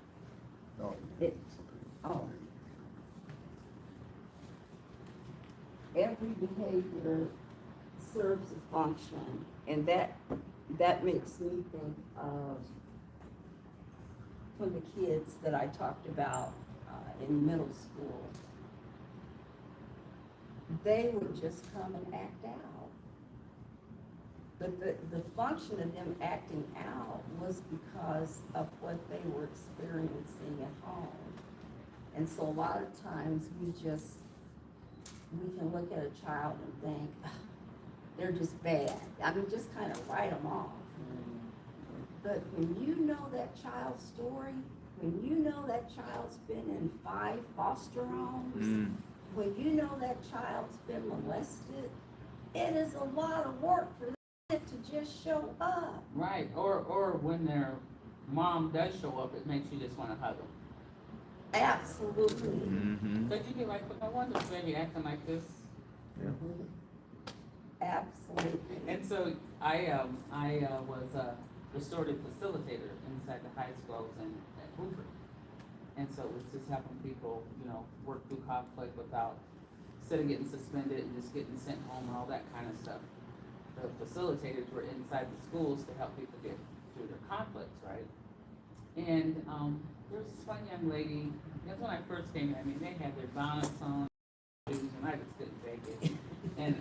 Every behavior serves a function, and that makes me think of from the kids that I talked about in middle school. They would just come and act out. But the function of them acting out was because of what they were experiencing at home. And so a lot of times we can look at a child and think, they're just bad. I mean, just kind of write them off. But when you know that child's story, when you know that child's been in 5 foster homes, when you know that child's been molested, it is a lot of work for them to just show up. Right, or when their mom does show up, it makes you just want to hug them. Absolutely. But you be like, but no wonder this baby acting like this. Absolutely. And so I was a restorative facilitator inside the high schools at Hoover. And so it was just helping people, work through conflict without instead of getting suspended and just getting sent home and all that kind of stuff. The facilitators were inside the schools to help people get through their conflicts, right? And there was this one young lady, that's when I first came in, I mean, they had their bonnets on, and I just couldn't take it. And,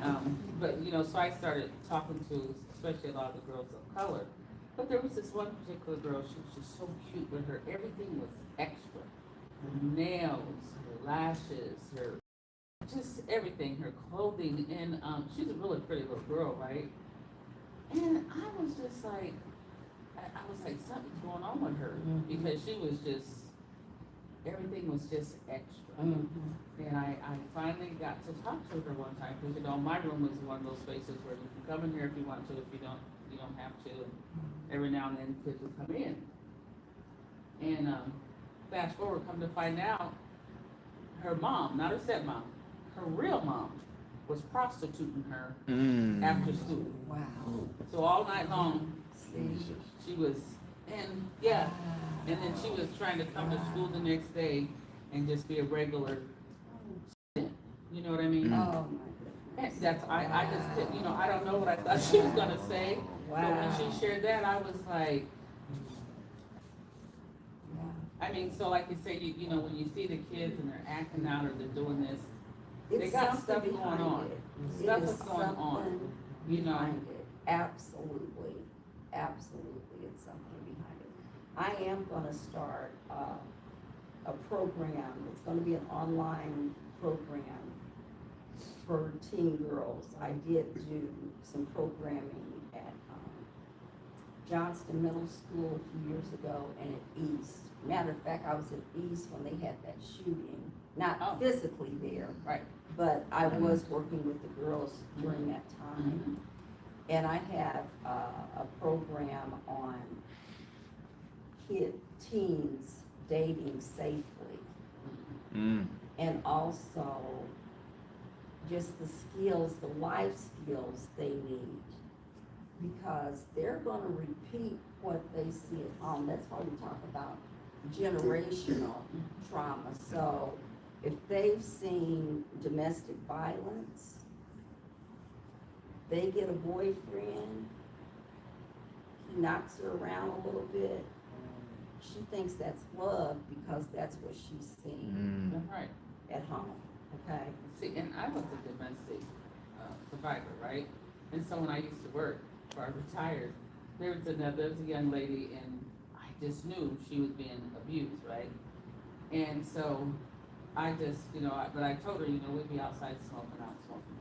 but, so I started talking to, especially a lot of the girls of color. But there was this one particular girl, she was just so cute with her, everything was extra. Her nails, her lashes, her, just everything, her clothing, and she's a really pretty little girl, right? And I was just like, I was like, something's going on with her, because she was just, everything was just extra. And I finally got to talk to her one time, because my room was one of those spaces where you can come in here if you want to, if you don't have to. And every now and then kids would come in. And fast forward, come to find out, her mom, not her stepmom, her real mom was prostituting her after school. Wow. So all night long, See? she was, and then she was trying to come to school the next day and just be a regular student. You know what I mean? Oh my goodness. That's, I just, I don't know what I thought she was gonna say. Wow. But when she shared that, I was like, I mean, so like you say, when you see the kids and they're acting out or they're doing this, they got stuff going on. Stuff is going on, behind it. Absolutely, it's something behind it. I am gonna start a program. It's gonna be an online program for teen girls. I did do some programming at Johnston Middle School a few years ago and at East. Matter of fact, I was at East when they had that shooting. Not physically there, right? But I was working with the girls during that time. And I have a program on teens dating safely. And also just the skills, the life skills they need. Because they're gonna repeat what they see at home. That's why we talk about generational trauma. So if they've seen domestic violence, they get a boyfriend, he knocks her around a little bit, she thinks that's love because that's what she's seeing Right. at home, okay? See, and I was a domestic survivor, right? And so when I used to work, before I retired, there was a young lady, and I just knew she was being abused, right? And so I just, but I told her, we'd be outside smoking, I was smoking,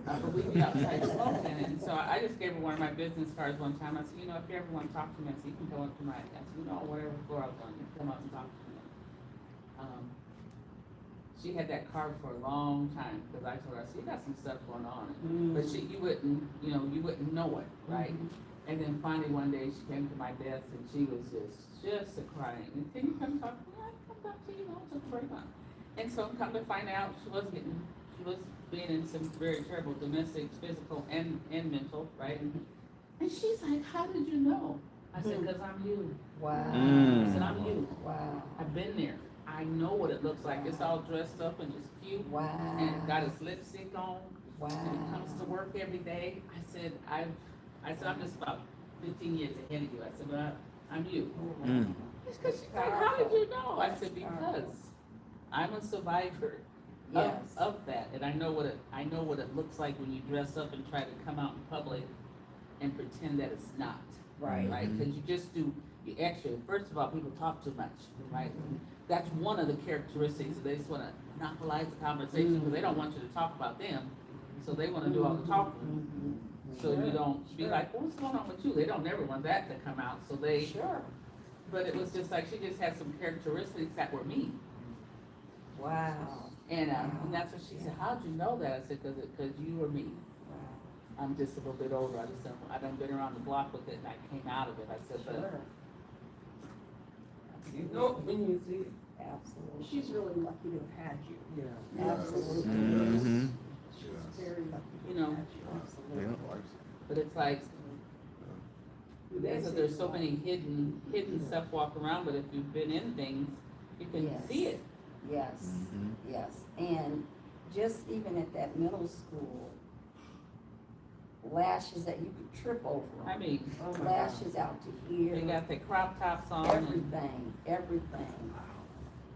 but we'd be outside smoking, and so I just gave her one of my business cards one time. I said, if you ever want to talk to me, I said, you can go up to my, I said, whatever floor I was on, you can come up and talk to me. She had that card for a long time, because I told her, I said, you got some stuff going on, but you wouldn't know it, right? And then finally one day she came to my desk and she was just crying, and can you come talk to me? I come talk to you, it's a break on. And so come to find out, she was being in some very terrible domestic, physical, and mental, right? And she's like, how did you know? I said, because I'm you. Wow. I said, I'm you. Wow. I've been there. I know what it looks like. It's all dressed up and it's cute. Wow. And got his lipstick on. Wow. And he comes to work every day. I said, I'm just about 15 years ahead of you. I said, but I'm you. It's because she's like, how did you know? I said, because I'm a survivor of that. And I know what it looks like when you dress up and try to come out in public and pretend that it's not. Right. Right? Because you actually, first of all, people talk too much, right? That's one of the characteristics. They just want to monopolize the conversation because they don't want you to talk about them. So they want to do all the talking. So you don't be like, what's going on with you? They don't never want that to come out. So they, but it was just like, she just had some characteristics that were me. Wow. And that's what she said, how'd you know that? I said, because you were me. I'm just a little bit older. I done been around the block with it and I came out of it. I said, but You know when you see it. Absolutely. She's really lucky to have had you. Yeah. Absolutely. She's very lucky to You know. have had you. Absolutely. But it's like, there's so many hidden stuff walking around, but if you've been in things, you can see it. Yes, yes. And just even at that middle school, lashes that you could trip over. I mean, Lashes out to here. they got their crop tops on. Everything.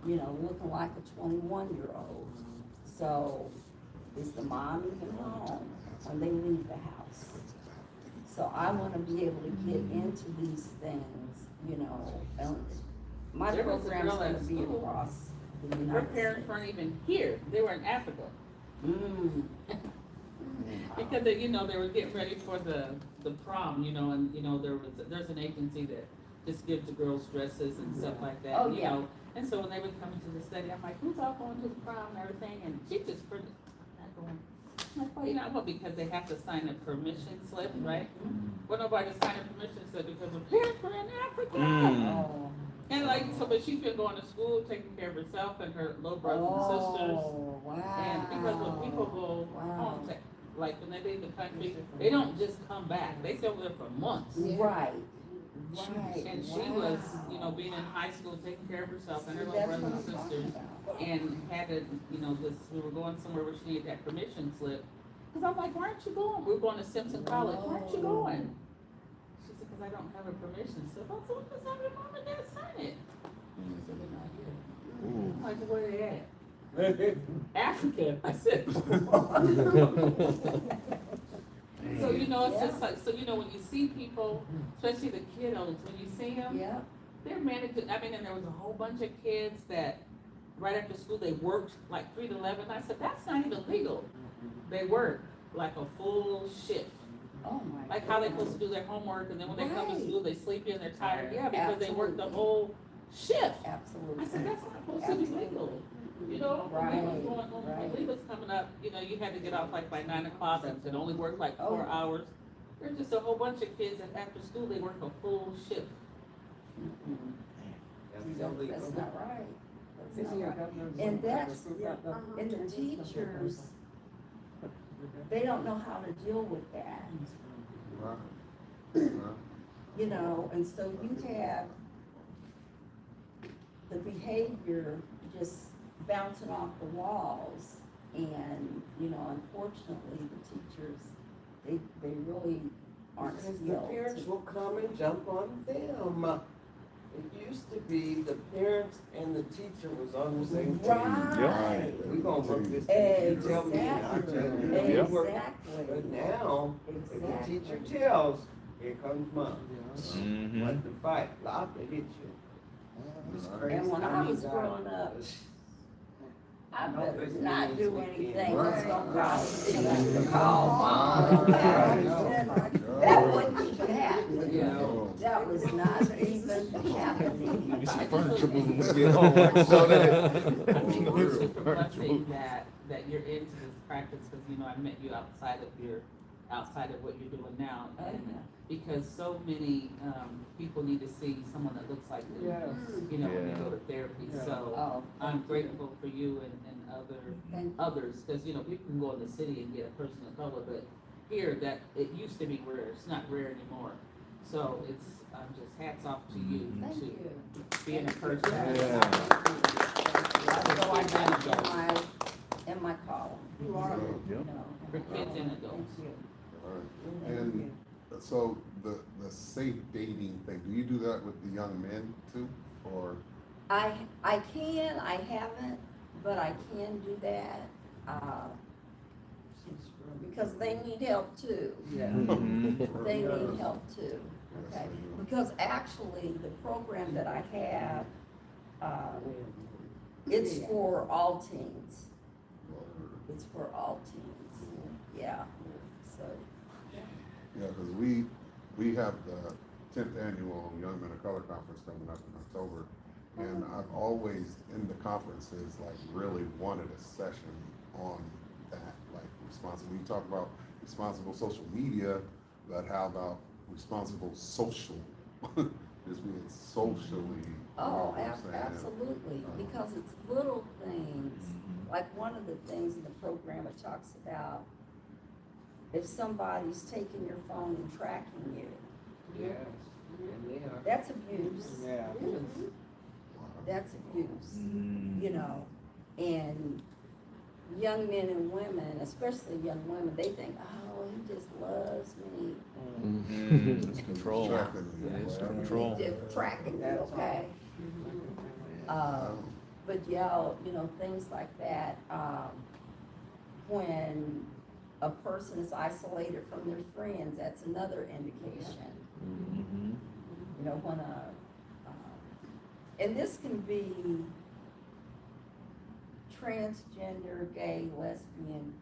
Looking like a 21-year-old. So is the mom even home when they leave the house? So I want to be able to get into these things, and my There was a program's girl going to at be school. across the Her United parents States. weren't even here. They were in Africa. Because they were getting ready for the prom, and there's an agency that just gives the girls dresses and stuff like that. Oh, you yeah. know. And so when they would come into the study, I'm like, who's all going to the prom and everything? And she just pretty not going. I'm like, well, because they have to sign a permission slip, right? Well, nobody signed a permission slip because her parents were in Africa. Oh. And but she's been going to school, taking care of herself and her little brothers and sisters. Oh, wow. And because when people go home, when they leave the country, they don't just come back. They stay over there for months. Right. And she was, being in high school, taking care of herself and her little brothers and sisters, and had to, we were going somewhere where she needed that permission slip. Cause I'm like, why aren't you going? We were going to Simpson College. Why aren't you going? She said, cause I don't have a permission slip. I said, well, just have your mom and dad sign it. She said, they're not here. I'm like, where they at? Africa. I said. So, it's just like, when you see people, especially the kiddos, when you see them, they're managing, and there was a whole bunch of kids that, right after school, they worked like 3 to 11. I said, that's not even legal. They work like a full shift. Oh my. Like how they supposed to do their homework, and then when they come to school, they sleep in, they're tired. Yeah, because they work the whole shift. Absolutely. I said, that's not supposed to be legal. When legal's coming up, you had to get off like by 9 o'clock and only work like 4 hours. There's just a whole bunch of kids that after school, they work a full shift. That's not right. That's not right. And that's, and the teachers, they don't know how to deal with that. And so you have the behavior just bouncing off the walls, and unfortunately the teachers, they really aren't Because the skilled. parents will come and jump on them. It used to be the parents and the teacher was on the same team. Right. We gonna work this thing, you tell me, and I tell you. Exactly. We work. Exactly. But now, if the Exactly. teacher tells, here comes mom. Mhm. Want to fight, loud to hit you. It's crazy. And when I was growing up, I better not do anything that's gonna cause me to call mom. That wouldn't even happen. You know. That was not even happening. You see furniture moving when we get home. I saw that. It's a blessing that you're into this practice, because, you know, I met you outside of what you're doing now. And because so many, people need to see someone that looks like them, Yes. you know, when they Yeah. go to therapy. Yeah. So Oh, I'm grateful for you and thank others, because, you know, people can go in the city and get a person of color, but here, that, it used to be rare, it's not rare anymore. So it's, just hats off to you Thank to you. being a person. Yeah. So I got in my column, You are. you Yep. know. For kids and adults. Thank you. All right. And so the safe dating thing, do you do that with the young men too, or? I can, I haven't, but I can do that, because they need help too. Yeah. Mhm. They need help too, okay? Because actually, the program that I have, it's for all teens. It's for all teens, yeah, so. Yeah, because we have the 10th annual Young Men of Color Conference coming up in October. And I've always, in the conferences, like really wanted a session on that, like responsible. You talk about responsible social media, but how about responsible social? Just being socially. Oh, you know what I'm saying? absolutely, because it's little things, like one of the things in the program, it talks about if somebody's taking your phone and tracking you, Yes, and they are. that's abuse. Yeah. That's abuse, Mhm. you know, and young men and women, especially young women, they think, oh, he just loves me. Mhm. It's control. Tracking, It's yeah. control. He's just tracking you, That's okay? But yeah, you know, things like that, when a person is isolated from their friends, that's another indication. Mhm. You know, when and this can be transgender, gay, lesbian,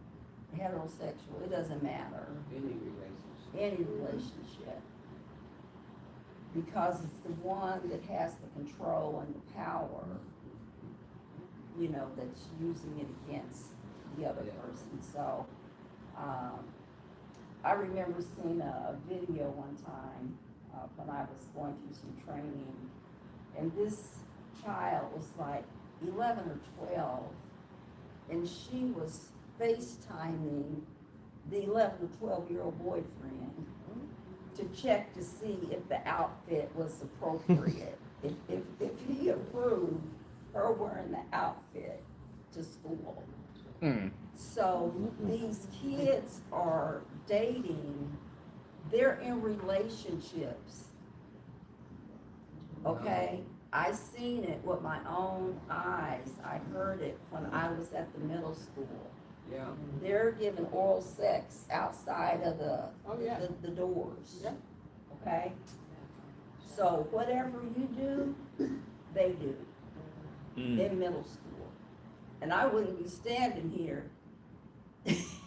heterosexual, it doesn't matter, Any relationship. any relationship. Because it's the one that has the control and the power, you know, that's using it against the other Yeah. person, so, I remember seeing a video one time, when I was going through some training, and this child was like 11 or 12, and she was FaceTiming the 11 or 12-year-old boyfriend to check to see if the outfit was appropriate, if he approved her wearing the outfit to school. Mm. So these kids are dating, they're in relationships. Okay, I seen it with my own eyes, I heard it when I was at the middle school. Yeah. They're giving oral sex outside of the doors. Yeah. Okay? So whatever you do, they do Mm. in middle school. And I wouldn't be standing here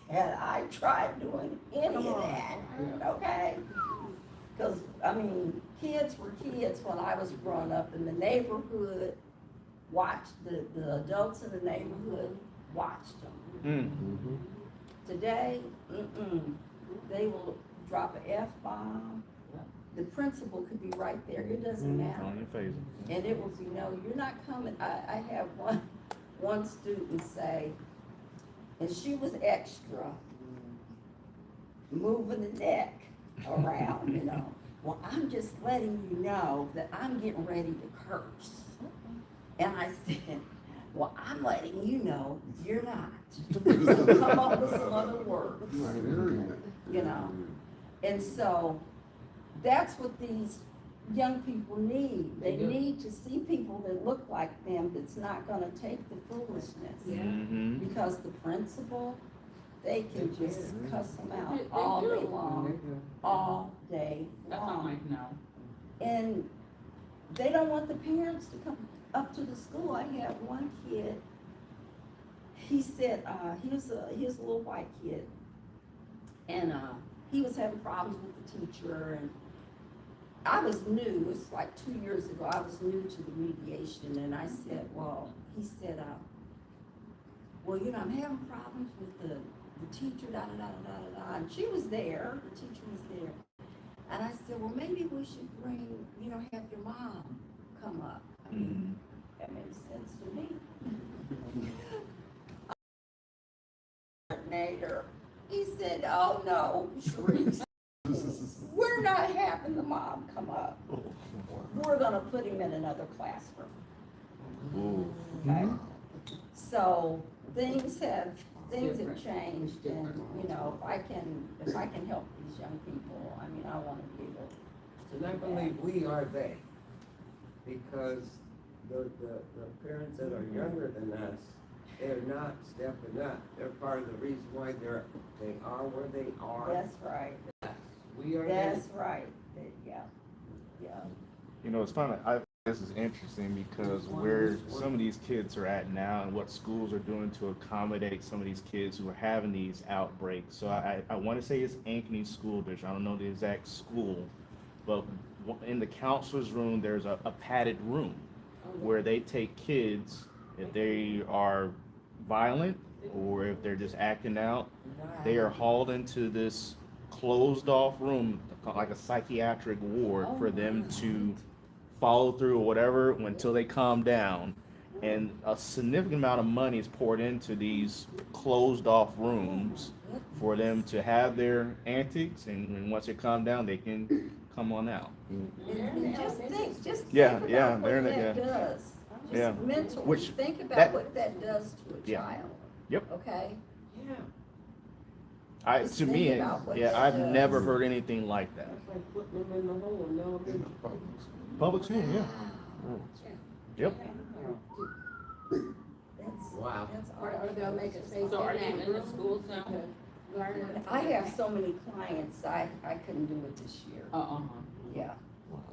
had I tried doing any of that, okay? Because, I mean, kids were kids when I was growing up, and the neighborhood watched, the adults in the neighborhood watched them. Mm. Today, they will drop an F-bomb. The principal could be right there, it doesn't matter. On your face. And it will be, no, you're not coming. I had one student say, and she was extra, moving the neck around, you know. Well, I'm just letting you know that I'm getting ready to curse. And I said, well, I'm letting you know you're not. So come up with some other words, you know. And so that's what these young people need. They They do. need to see people that look like them that's not gonna take the foolishness. Yeah. Mm-hmm. Because the principal, they can just cuss them out They all do. day long, all day That's not long. like, no. And they don't want the parents to come up to the school. I had one kid, he said, he was a little white kid. And, he was having problems with the teacher, and I was new, it was like 2 years ago, I was new to the mediation, and I said, he said, well, you know, I'm having problems with the teacher, da-da-da-da-da-da, and she was there, the teacher was there. And I said, well, maybe we should bring, you know, have your mom come up. I mean, that makes sense to me. Coordinator, he said, oh, no, Cheries, we're not having the mom come up. We're gonna put him in another classroom. Okay? So things have changed, and, you know, if I can help these young people, I mean, I wanna be able to And I do believe we are they, because the parents that are younger than us, they're not stepping up. They're part of the reason why they are where they that. are. That's right, We are they. that's right, yeah, yeah. You know, it's funny. This is interesting because where some of these kids are at now and what schools are doing to accommodate some of these kids who are having these outbreaks. So I want to say it's Ankeny School District. I don't know the exact school, but in the counselor's room, there's a padded room where they take kids if they are violent or if they're just acting out. They are hauled into this closed off room, like a psychiatric ward, for them to follow through or whatever until they calm down. And a significant amount of money is poured into these closed off rooms for them to have their antics, and once they calm down, they can come on out. And just think Yeah, about yeah, what they're in it, that yeah. does. Yeah. Just mentally, Which- think about that- what that does to a Yeah. child. Yep. Okay? Yeah, Just To think me, about what yeah, that I've does. never heard anything like that. that's like putting them in the hole in elementary. Public school, yeah. Yep. That's, Wow. that's Or they'll make a space So are you in in that the room schools now? to learn. I have so many clients, I couldn't do it this year. Yeah,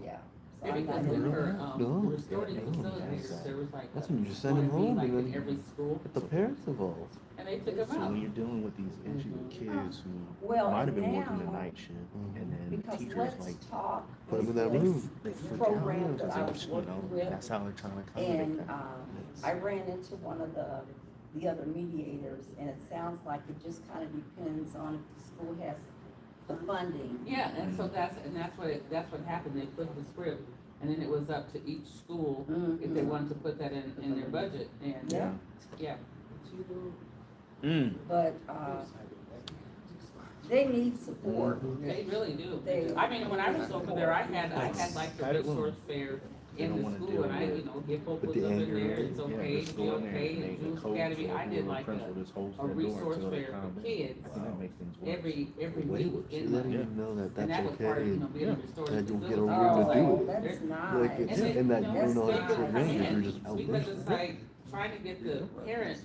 yeah. So Yeah, I'm because not with in her, there. No. restorative facilities, there was like. That's when you just send them wanna be home, like and in then every school, get the parents involved. and they took them So out. when you're dealing with these issues, kids who Well, might have been and working the now- night shift, and then Because teachers Let's like Talk. Put 'em in that was room. they this freak out program because that I was you know, working with. that's how they're trying to accommodate And, that. I ran into one of the other mediators, and it sounds like it just kind of depends on if the school has the funding. Yeah, and so that's what happened, they flipped the script, and then it was up to each school if they wanted to put that in their budget, and, Yeah. yeah. But, they need support. They really do. They- I mean, when I was over there, I had like the I don't- resource fair They in don't the wanna school, deal and I, with you know, Hip Hop Put was the up in anger there, in. it's Yeah, okay, just be go in there okay, and and make Jules the coach Academy, or I the did like principal just holds a their door resource until they fair calm for down. kids I think that makes things worse. every Way week worse. in You let the, them know that and that's that was part of, you okay. know, being Yeah. a restorative That you'll get facility. a room to do Oh, it. that's nice. Like it's And then, in that you know, you're not they would come manager, in, you're just because outbursts. it's like trying to get the parent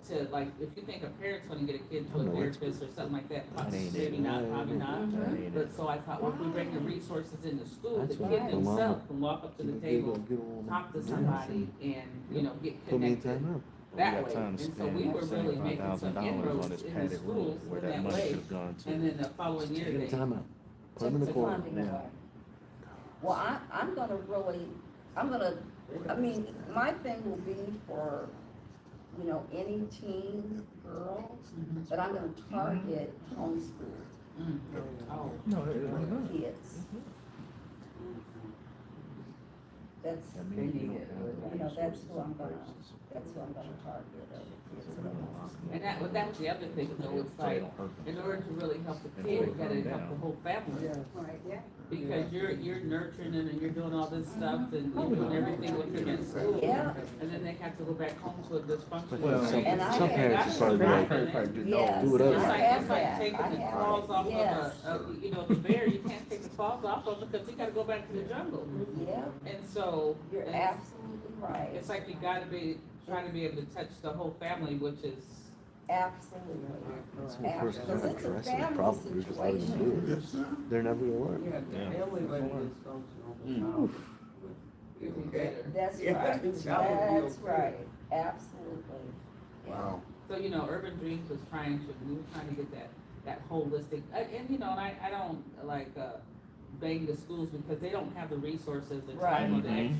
to, like, if you think a parent's gonna get a kid to a No, it's- therapist or something like that, That ain't maybe it. not, probably not. That ain't But it. so I thought, well, if we bring the resources in the school, the That's kid right. themselves can walk up to the table, Get on talk to the somebody, and, you know, get Put me in connected timeout. We that got way. time And to so we spend were really making some $75,000 on inroads this in the padded room schools where in that that money way. could have gone to. And then the following year, Take they, a timeout. Put them in Took the the corner. funding Yeah. away. Well, I'm gonna really, I mean, my thing will be for, you know, any teen girl, but I'm gonna target homeschool oh, No, it- kids. That's, That They means we need don't it. have you know, that's who I'm resources gonna, in places. that's who I'm gonna target, the kids So in we the don't house. lock And that, well, that was the other thing, though, it's so they like, don't hurt in themselves. order to really help the And kid, they you gotta calm help down. the whole family. Right, yeah. Because you're nurturing them and you're doing all this stuff and you're doing everything with them at school. Yeah. And then they have to go back home to a dysfunctional. Well, family. And I some have- parents are probably like, Yes, do whatever. It's I like, have it's like that. taking I the have claws it. off Yes. of, you know, the bear, you can't take the claws off of it because he gotta go back to the jungle. Yeah, And so, you're it's- absolutely right. it's like you gotta be, trying to be able to touch the whole family, which is, Absolutely. That's when first Because started it's a addressing the family problem, we were just letting them do it. They're never gonna learn. Yeah, the Yeah. family wasn't dysfunctional. it'd be better. That's Yeah, right, it's gotta be that's okay. right, absolutely. Wow. So, you know, Urban Dreams was we were trying to get that holistic, and, you know, and I don't like, bang the schools because they don't have the resources, the time, or the Right.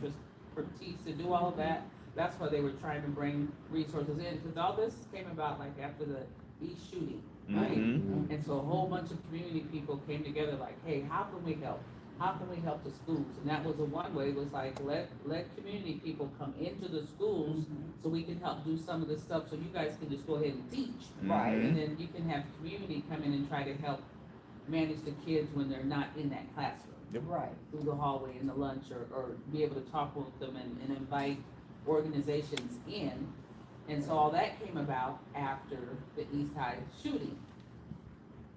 expertise to do all of that. That's why they were trying to bring resources in, because all this came about like after the East shooting, right? Mhm. And so a whole bunch of community people came together like, hey, how can we help? How can we help the schools? And that was the one way, was like, let community people come into the schools so we can help do some of this stuff, so you guys can just go ahead and teach. Right. And then you can have community come in and try to help manage the kids when they're not in that classroom, Right, through the hallway in the lunch, or be able to talk with them and invite organizations in. And so all that came about after the East High shooting.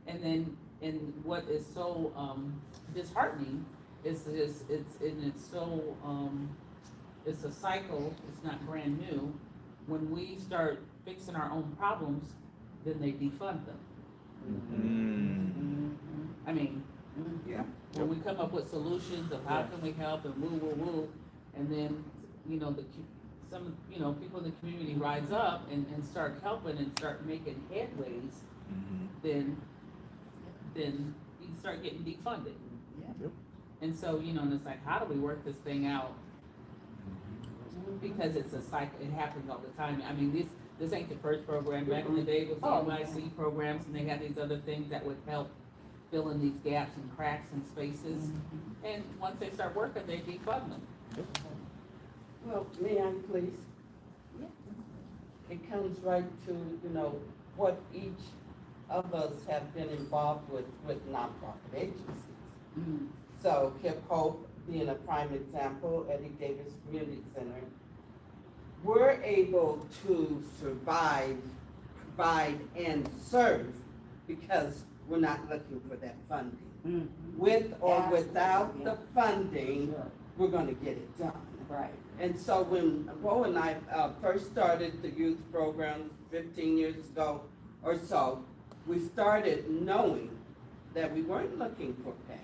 And then, and what is so, disheartening is this, it's so, it's a cycle, it's not brand new. When we start fixing our own problems, then they defund them. I mean, Yeah. when we come up with solutions of how can we help and woo, and then, you know, some, you know, people in the community rise up and start helping and start making headways, then you start getting defunded. yeah. Yep. And so, you know, and it's like, how do we work this thing out? Because it's a cycle, it happens all the time. I mean, this ain't the first program. Back in the day with the Oh, NYC programs, and they had these other things that would help fill in these gaps and cracks and spaces. And once they start working, they defund them. Well, may I please? It comes right to, you know, what each of us have been involved with nonprofit agencies. So Hip Hope being a prime example, Eddie Davis Community Center, we're able to survive, provide, and serve because we're not looking for that funding. With or without the funding, Sure. we're gonna get it done. Right, And so when Bo and I first started the youth program 15 years ago or so, we started knowing that we weren't looking for pay.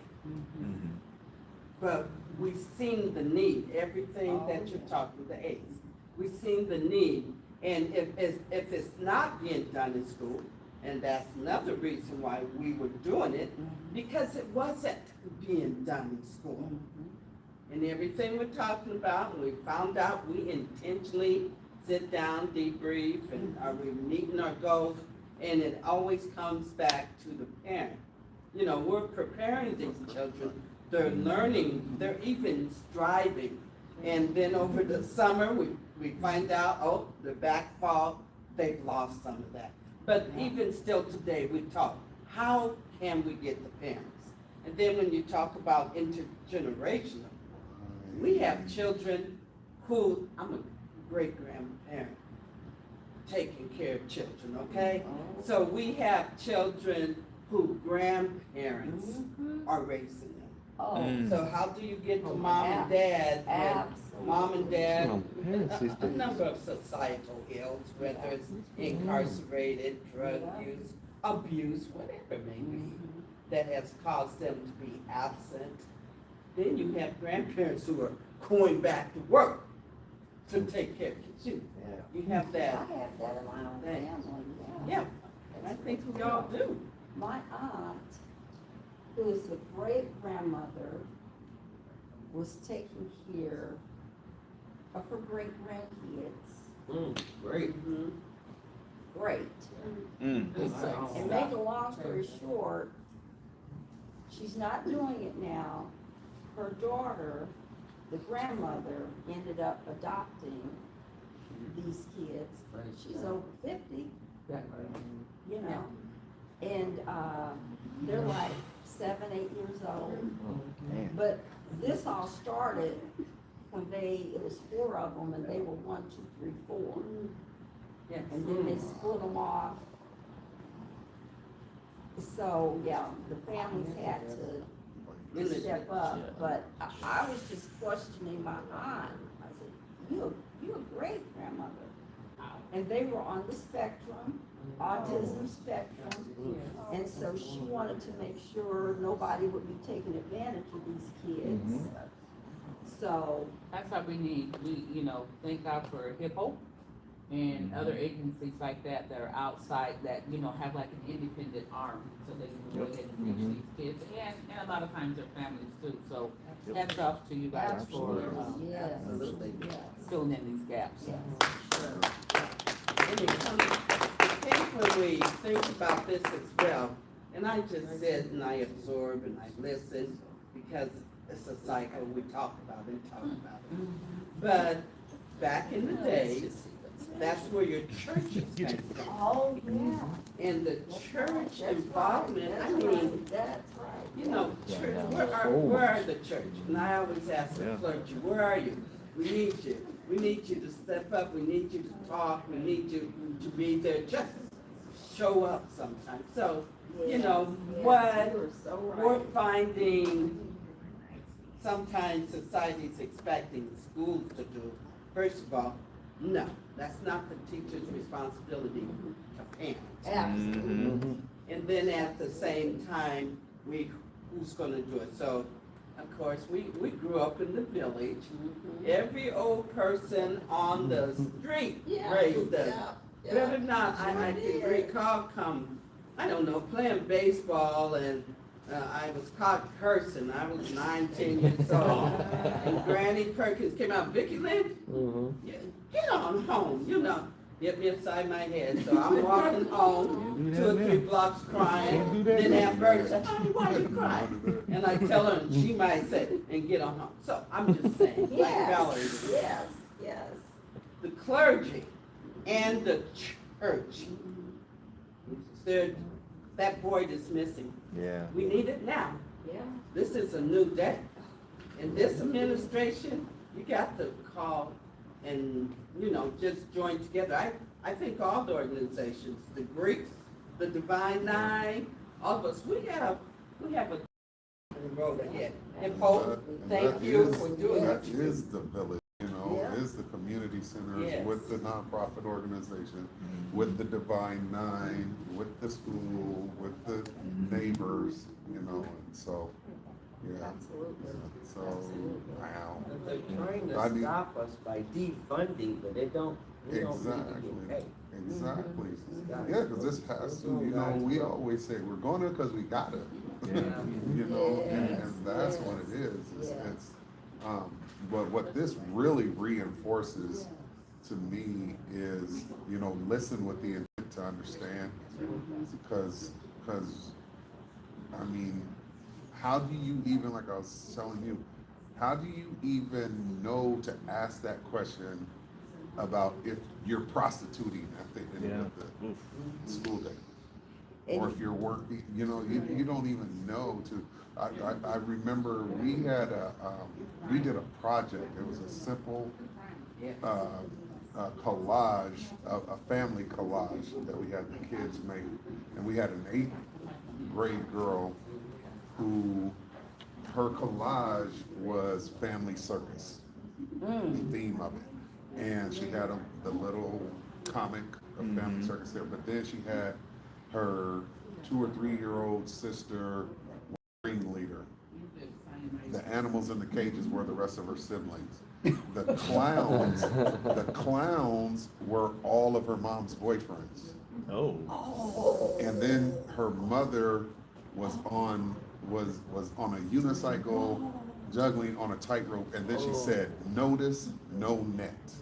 But we seen the need, everything that you're talking, the AIDS. We seen the need, and if it's not being done in school, and that's another reason why we were doing it, because it wasn't being done in school. And everything we're talking about, we found out, we intentionally sit down, debrief, and are we meeting our goals? And it always comes back to the parent. You know, we're preparing these children, they're learning, they're even striving. And then over the summer, we find out, oh, the backfall, they've lost some of that. But even still today, we talk, how can we get the parents? And then when you talk about intergenerational, we have children who, I'm a great-grandparent, taking care of children, okay? So we have children who grandparents are raising them. oh, So how do you get to mom and dad when absolutely. mom and dad, Parents these a days. number of societal ills, whether it's incarcerated, drug use, abuse, whatever it may be, that has caused them to be absent. Then you have grandparents who are going back to work to take care of kids. You have I that, have that in my own Thanks. family, yeah, I think we all do. My aunt, who is the great-grandmother, was taking care of her great-grandkids. Great. Great. And make a long story short, she's not doing it now. Her daughter the grandmother ended up adopting these kids. She's over 50, you know, and, they're like 7, 8 years old. Man. But this all started when it was 4 of them, and they were 1, 2, 3, 4. Yes. And then they split them off. So, yeah, the families had to step up, but I was just questioning my aunt. I said, you're a great grandmother. And they were on the spectrum, autism spectrum. And so she wanted to make sure nobody would be taking advantage of these kids. So, That's why we thank God for Hip Hope and other agencies like that are outside that, have like an independent arm so they can go ahead and reach these kids and a lot of times their families too. So hats off to you guys for yes, yes. filling in these gaps. And it came when we think about this as well, and I just sit and I absorb and I listen, because it's a cycle, we talk about it. But back in the days, that's where your churches came from. Oh, yeah. And the church involvement, I mean, That's right. church, where are the church? And I always ask the clergy, where are you? We need you. We need you to step up. We need you to talk. We need you to be there. Just show up sometimes. So, what You're so right. we're finding sometimes society's expecting schools to do, first of all, no, that's not the teacher's responsibility to parent. Absolutely. And then at the same time, who's gonna do it? So, of course, we grew up in the village. Every old person on the street raised us. Better not, I can recall playing baseball, and I was caught cursing. I was 9, 10 years old. And Granny Perkins came out, Vicky Lynn, get on home, hit me upside my head. So I'm walking home, 2 or 3 blocks crying. Then Aunt Bertie said, honey, why you crying? And I tell her, and she might say, and get on home. So I'm just saying, like Valerie. Yes. The clergy and the church, that void is missing. Yeah. We need it now. Yeah. This is a new day. And this administration, you got to call and, just join together. I think all the organizations, the Greeks, the Divine Nine, all of us, we have a road ahead. And Paul, thank you for doing That it. is the village, is the community centers Yes. with the nonprofit organization, with the Divine Nine, with the school, with the neighbors, and so, yeah. Absolutely. So, wow. They're trying I to mean- stop us by defunding, but we don't really get paid. Exactly. Yeah, because this has to, we always say, we're going to because we got to. And that's what it is. It's but what this really reinforces to me is, listen with the intent to understand, because I mean, how do you even, like I was telling you, how do you even know to ask that question about if you're prostituting at the end of the school day? Or if you're working, you don't even know to. I remember we did a project. It was a simple collage, a family collage that we had the kids make, and we had an 8th grade girl who her collage was family circus, the theme of it, and she had the little comic of family circus there, but then she had her 2 or 3-year-old sister ringleader. The animals in the cages were the rest of her siblings. The clowns were all of her mom's boyfriends. Oh. And then her mother was on a unicycle juggling on a tightrope, and then she said, "Notice, no net."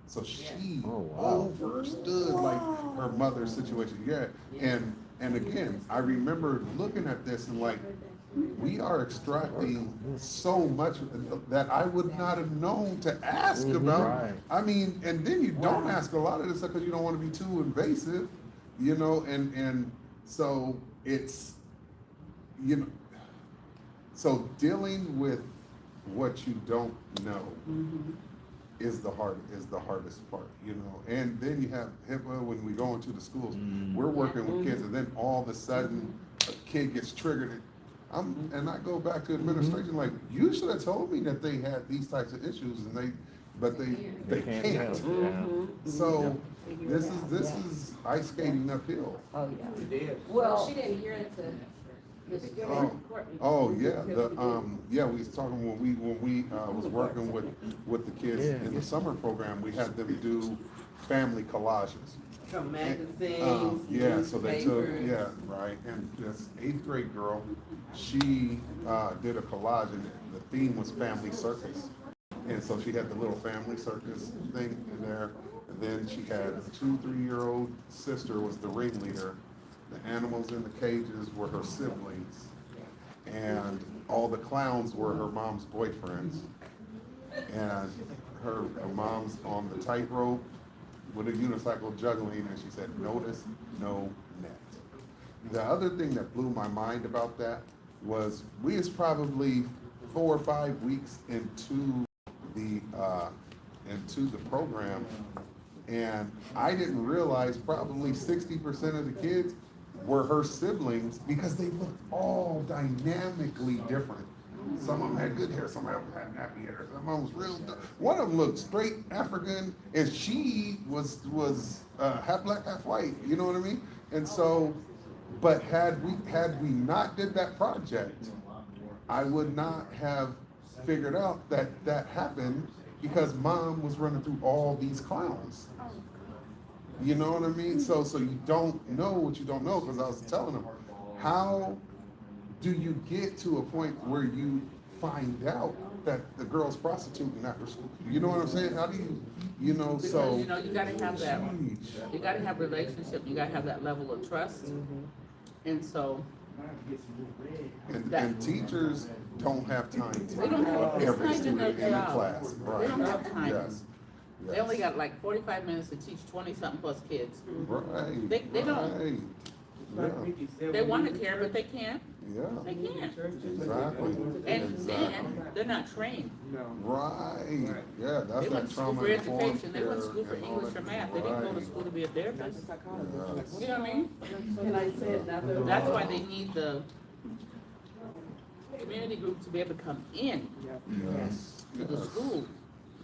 So she overstood like her mother's situation. Yeah. And again, I remember looking at this and like, we are extracting so much that I would not have known to ask about. Right. I mean, and then you don't ask a lot of this stuff because you don't want to be too invasive, you know, and so it's, you know, so dealing with what you don't know is the hardest part, you know. And then you have HIPAA when we go into the schools. We're working with kids, and then all of a sudden a kid gets triggered. And I go back to administration, like, you should have told me that they had these types of issues, and but they can't. Yeah. So this is ice skating uphill. Oh, yeah. We did. Well, she didn't hear it to Mr. Courtney. Oh, yeah, we was talking when we was working with the kids in the summer program, we had them do family collages. From magazines. Yeah, so they took, papers. yeah, right, and this 8th grade girl, she did a collage, and the theme was family circus. And so she had the little family circus thing in there, and then she had a 2-3-year-old sister was the ringleader. The animals in the cages were her siblings, and all the clowns were her mom's boyfriends. And her mom's on the tightrope with a unicycle juggling, and she said, "Notice no net." The other thing that blew my mind about that was we was probably 4 or 5 weeks into the program, and I didn't realize probably 60% of the kids were her siblings because they looked all dynamically different. Some of them had good hair, some of them had nappy hair, some of them was real. One of them looked straight African, and she was half black, half white. You know what I mean? And so, but had we not did that project, I would not have figured out that happened because mom was running through all these clowns. You know what I mean? So you don't know what you don't know, because I was telling them, how do you get to a point where you find out that the girl's prostituting after school? You know what I'm saying? How do you know, Because, so. you know, you gotta have that, Jeez. you gotta have relationship, you gotta have that level of trust. And so, And teachers don't have time to They don't have- it's every not even student their in the job. class, right? They don't have time. Yes. they only got like 45 minutes to teach 20-something plus kids. Right. They don't. Right. Like Yeah, Ricky said, They when want we to were care, but they can't. yeah, They can't. exactly. And Exactly. they're not trained. No. Right, yeah, that's They went that to school trauma for informed education, they went to school for care and all English or that. math, they didn't go to Right. school to be a therapist. Yes. You know what I mean? Can I say another? That's why they need the community group to be able to come in Yes. to the Yes. school,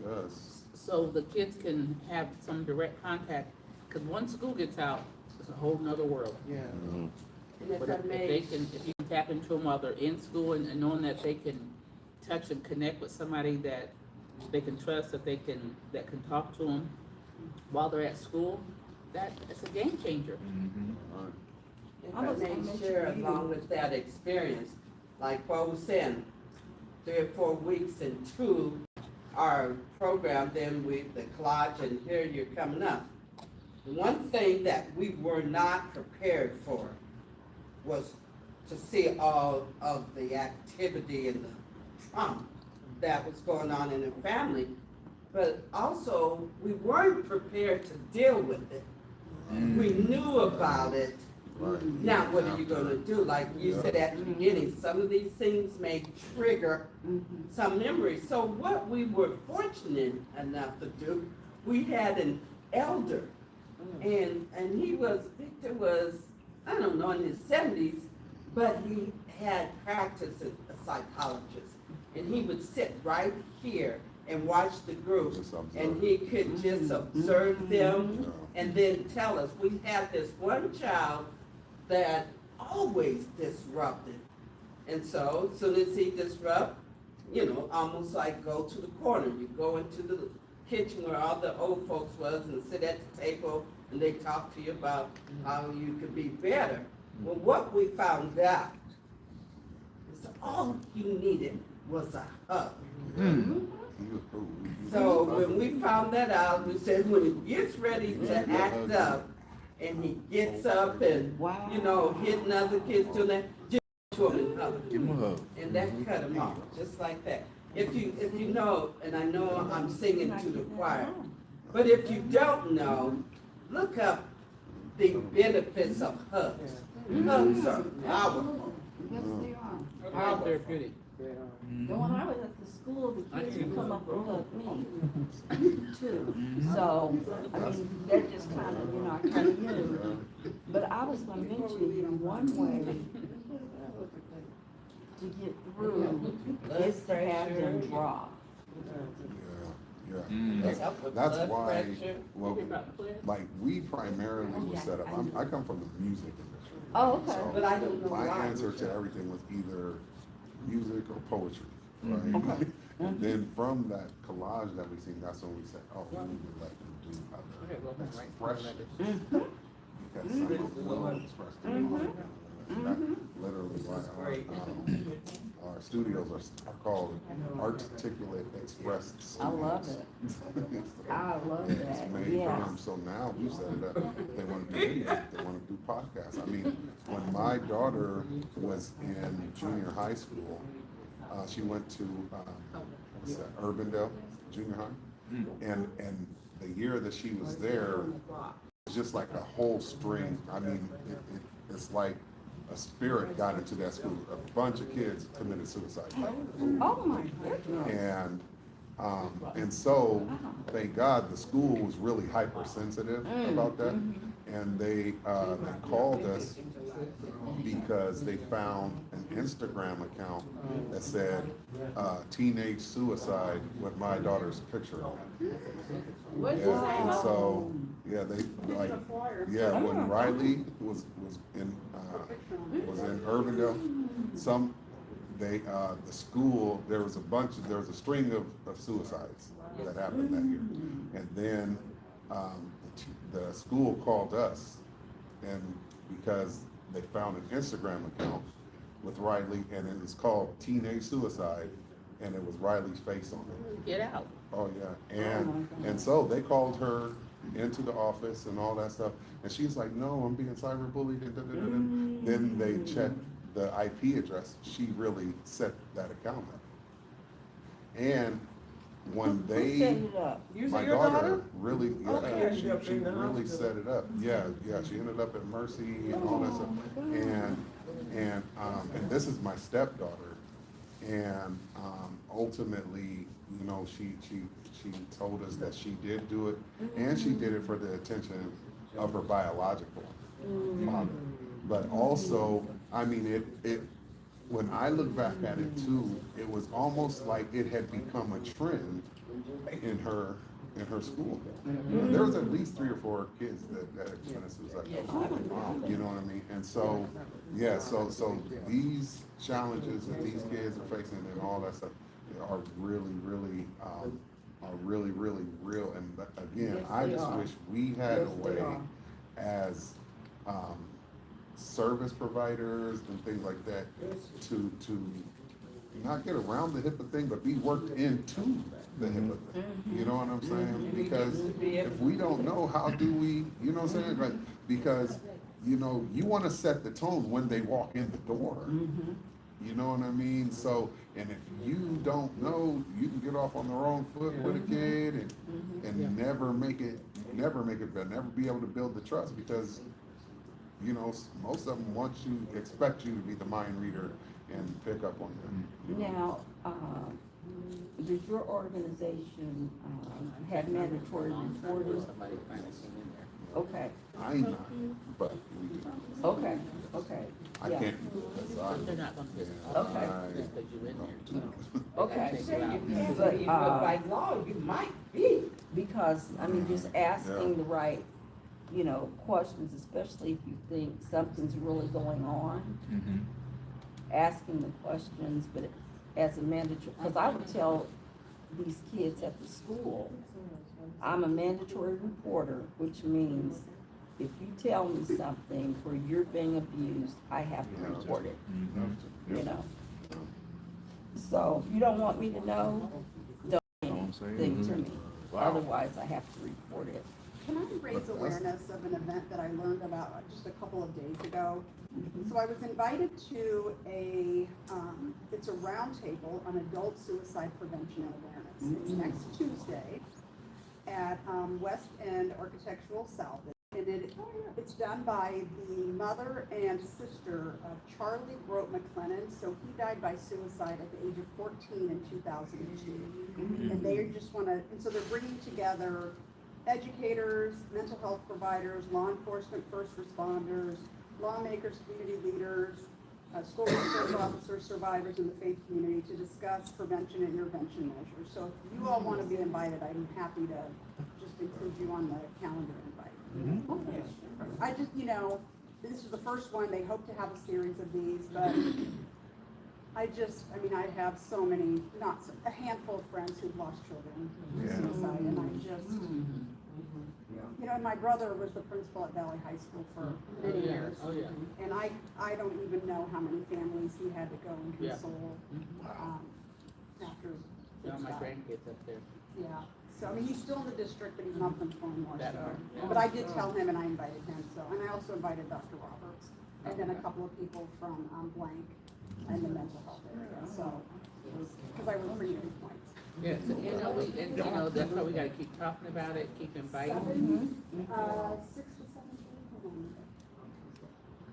Yes. so the kids can have some direct contact. Because once school gets out, it's a whole nother world. Yeah. Mhm. And if But I if may, they can, if you can tap into them while they're in school and knowing that they can touch and connect with somebody that they can trust, that can talk to them while they're at school, it's a game changer. if I may share along with that experience, like what was saying, 3 or 4 weeks into our program, then with the collage, and here you're coming up. One thing that we were not prepared for was to see all of the activity and the trauma that was going on in the family, but also we weren't prepared to deal with it. We knew about it. Right. Now, what are you gonna do? Like you said at the beginning, some of these things may trigger some memories. So what we were fortunate enough to do, we had an elder, and Victor was, I don't know, in his 70s, but he had practiced as a psychologist. And he would sit right here and watch the group, Just observe. and he could just observe them and then tell us. We had this one child that always disrupted. And so, as soon as he disrupt, almost like go to the corner. You go into the kitchen where all the old folks was and sit at the table, and they talk to you about how you could be better. Well, what we found out is all you needed was a hug. So when we found that out, we said when he gets ready to act up, and he gets up and, hitting other kids doing that, to him and hug Give him a hug. and that cut him off, just like that. If you know, and I know I'm singing to the choir, but if you don't know, look up the benefits of hugs. Hugs are powerful. Yes, they are. Powerful. And when I was at the school, the kids would come up and hug me too. So, I mean, they're just kind of, I kind of knew. But I was gonna mention one way to get through is to have them draw. Yeah. That's why, well, like, we primarily was set up, I come from the music industry. Oh, okay. But I don't know My why. answer to everything was either music or poetry, right? Okay. And then from that collage that we seen, that's when we said, oh, we need to let them do other expressions. Because some of them will express them. That's literally why our studios are called Articulate Expressed I Studios. love it. I love It's that, made for yes. them, so now we set it up, they wanna do videos, they wanna do podcasts. I mean, when my daughter was in junior high school, she went to, what's that, Urbandale Junior High? And the year that she was there, it's just like a whole string, I mean, it's like a spirit got into that school. A bunch of kids committed suicide. Oh, my goodness. And so, thank God, the school was really hypersensitive about that. And they called us because they found an Instagram account that said, teenage suicide with my daughter's picture on it. Yeah, and so, yeah, they, like, yeah, when Riley was in Urbandale, the school, there was a string of suicides that happened that year. And then, the school called us, and because they found an Instagram account with Riley, and it was called Teenage Suicide, and it was Riley's face on it. Get out. Oh, yeah, and so they called her into the office and all that stuff, and she's like, no, I'm being cyberbullied, and da-da-da-da. Then they checked the IP address. She really set that account up. And when Who set it up? my your daughter daughter? really, Okay. she really set it up. Yeah, she ended up at Mercy and all that stuff. And this is my stepdaughter. And ultimately, she told us that she did do it, and she did it for the attention of her biological father. But also, I mean, it when I look back at it too, it was almost like it had become a trend in her school. There was at least 3 or 4 kids that had committed suicide. You know what I mean? And so, yeah, so these challenges that these kids are facing and all that stuff are really, really real. And again, I just wish we had a way as service providers and things like that to not get around the HIPAA thing, but be worked into the HIPAA thing. You know what I'm saying? Because if we don't know, how do we, you know what I'm saying? Like, because, you want to set the tone when they walk in the door. You know what I mean? So, and if you don't know, you can get off on the wrong foot with a kid and never make it better, never be able to build the trust, because most of them expect you to be the mind reader and pick up on them. Now, does your organization have mandatory reporting? Okay, I'm not, but we do. okay. I Yeah. can't, because They're not gonna Okay. Okay, But by law, you might be. because, just asking the right, questions, especially if you think something's really going on, asking the questions, but as a mandatory, because I would tell these kids at the school, I'm a mandatory reporter, which means if you tell me something where you're being abused, I have to report it, So if you don't want me to know, don't say anything to me. Otherwise, I have to report it. Can I raise awareness of an event that I learned about just a couple of days ago? So I was invited to it's a roundtable on adult suicide prevention and awareness. It's next Tuesday at West End Architectural Salvage. And it's done by the mother and sister of Charlie Grote McLennan. So he died by suicide at the age of 14 in 2002. And they just want to, and so they're bringing together educators, mental health providers, law enforcement, first responders, lawmakers, community leaders, school resource officers, survivors in the faith community to discuss prevention and intervention measures. So if you all want to be invited, I'm happy to just include you on the calendar invite. I just, this is the first one. They hope to have a series of these, but I have so many, a handful of friends who've lost children to suicide, and I just, and my brother was the principal at Valley High School for many years. And I don't even know how many families he had to go and console after. Yeah, my grandkids up there. Yeah, so he's still in the district, but he's not from anymore, so. But I did tell him and I invited him, so, and I also invited Dr. Roberts, and then a couple of people from Blank and the mental health area, so, because I work for you in Moines. Yeah, so, that's why we gotta keep talking about it, keep inviting. 6 to 7, hold on.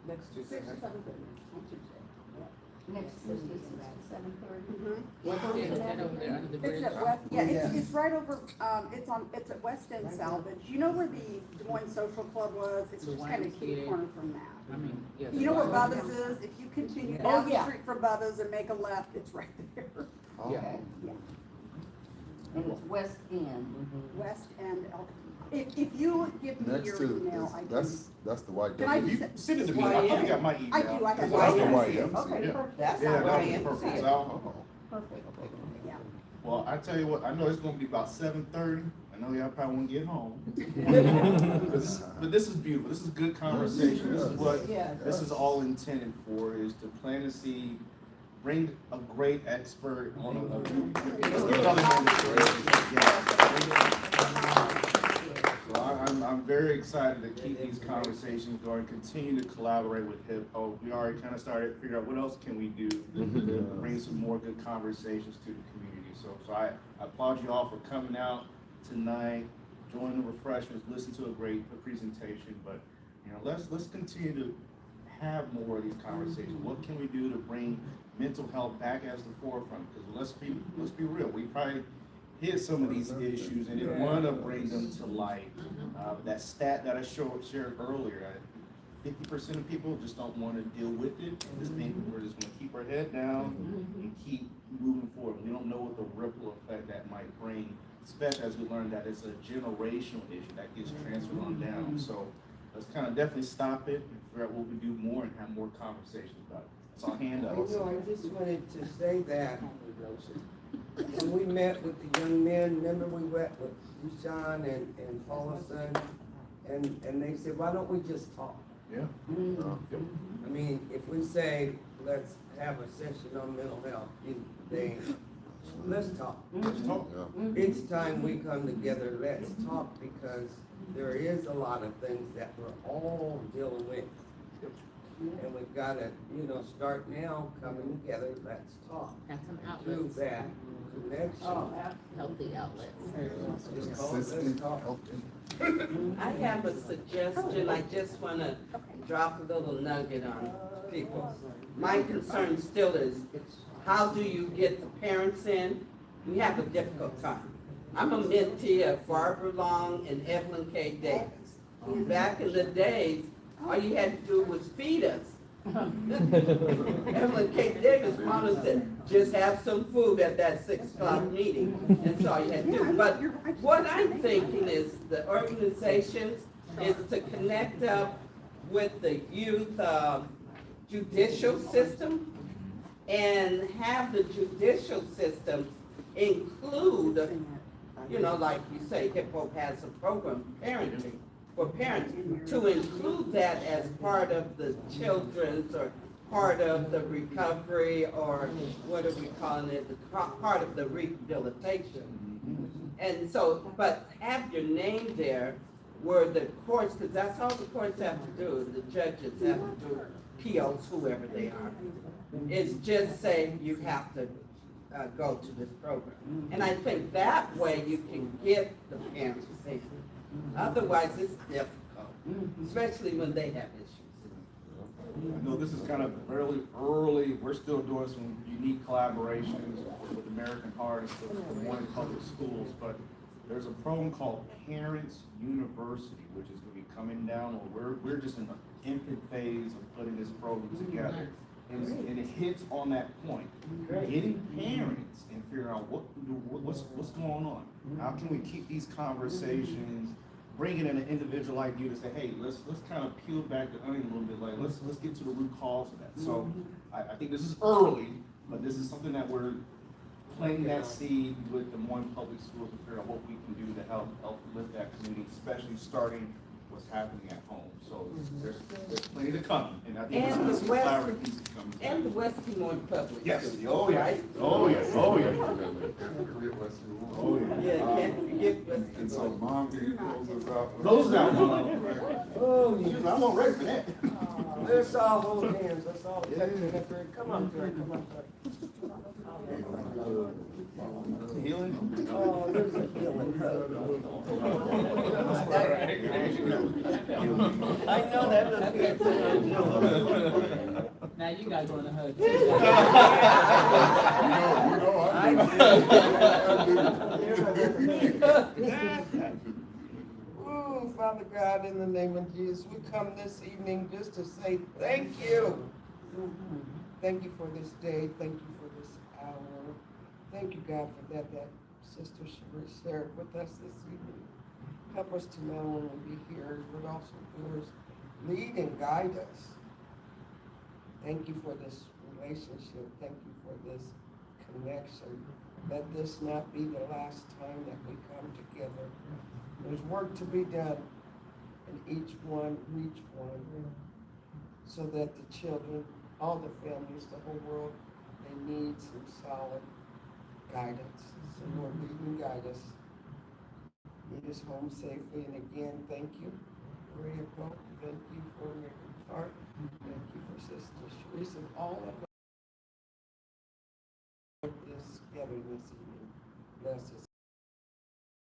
Next Tuesday. 6 to 7:30 on Tuesday. Next Tuesday, 6 to 7:30. What's that over there under the bridge? It's at West, it's right over, it's at West End Salvage. You know where the Des Moines Social Club was? It's just kind of kitty corner from that. I mean, yeah. You know where Bubba's is? If you continue down the street from Bubba's and make a left, it's right there. Okay. Yeah. And it's West End. West End, if you give me Next your to, email, I can. that's the white. Can I You just, send it to me, I probably got my email. I do, I have. That's the white. Okay, Yeah. perfect. That's Yeah, not that'll right. be perfect. So, Perfect. Yeah. well, I tell you what, I know it's gonna be about 7:30. I know y'all probably wanna get home. But this is beautiful. This is good conversation. This is what this is all intended for, is to plant a seed, bring a great expert on let's give another So I'm very excited to keep these conversations going, continue to collaborate with Hip Hop. We already kind of started to figure out what else can we do to bring some more good conversations to the community. So I applaud you all for coming out tonight, join the refreshments, listen to a great presentation. But let's continue to have more of these conversations. What can we do to bring mental health back as the forefront? Because let's be real, we probably hit some of these issues and didn't want to bring them to light. That stat that I shared earlier, 50% of people just don't want to deal with it. Just think we're just going to keep our head down and keep moving forward. We don't know what the ripple effect that might bring, especially as we learn that it's a generational issue that gets transferred on down. So let's kind of definitely stop it and figure out what we do more and have more conversations about it. So I'll hand up. I just wanted to say that when we met with the young men, remember we met with Deshaun and Paulson, and they said, why don't we just talk? Yeah. I mean, if we say, let's have a session on mental health, let's talk. Let's talk. Each time we come together, let's talk, because there is a lot of things that we're all dealing with. And we've gotta, start now, coming together, let's talk. Have some Through outlets, that connection. healthy outlets. Just call it, let's talk. I have a suggestion. I just want to drop a little nugget on people. My concern still is, how do you get the parents in? We have a difficult time. I'm a mentee of Barbara Long and Evelyn K. Davis. Back in the days, all you had to do was feed us. Evelyn K. Davis wanted to just have some food at that 6 o'clock meeting. That's all you had to do. But what I'm thinking is the organizations is to connect up with the youth judicial system and have the judicial system include, like you say, Hip Hop has a program, parenting, for parents, to include that as part of the children's or part of the recovery, or what are we calling it, part of the rehabilitation. And so, but have your name there where the courts, because that's all the courts have to do, and the judges have to do, POs, whoever they are, is just saying you have to go to this program. And I think that way you can get the parents safety. Otherwise, it's difficult, especially when they have issues. I know this is kind of fairly early, we're still doing some unique collaborations with American Heart and with Moines Public Schools, but there's a program called Parents University, which is gonna be coming down, we're just in the infant phase of putting this program together. And it hits on that point, getting parents and figuring out what's going on. How can we keep these conversations, bringing in an individual like you to say, hey, let's kind of peel back the onion a little bit, like let's get to the root cause of that. So I think this is early, but this is something that we're planting that seed with the Moines Public Schools to figure out what we can do to help lift that community, especially starting what's happening at home. So there's plenty to come, and I think And this is the clarity piece coming. And the West Moines Public. Yes, Schools, oh yeah, right? oh yeah, oh yeah. Oh, Yeah, can't forget West And so Mom, can you close us out? Close it out, Mom. Oh, I'm all ready for that. let's all hold hands, let's all touch it. Come on, Greg, come on, Greg. Healing? Oh, there's a healing hug. I know that looks good, so I know. Now you guys want to hug. Ooh, Father God, in the name of Jesus, we come this evening just to say thank you. Thank you for this day, thank you for this hour. Thank you, God, for that Sister Cheries shared with us this evening. Help us to not only be hearers, but also doers. Lead and guide us. Thank you for this relationship. Thank you for this connection. Let this not be the last time that we come together. There's work to be done, and each one reach one, so that the children, all the families, the whole world, they need some solid guidance. So Lord, lead and guide us. Lead us home safely. And again, thank you for your help. Thank you for your heart. Thank you for Sister Cheries and all of us this together this evening. Bless us.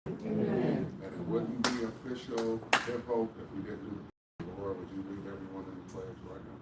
And it wouldn't be official hip hop if we didn't do the Lord. Would you lead everyone in the pledge right now?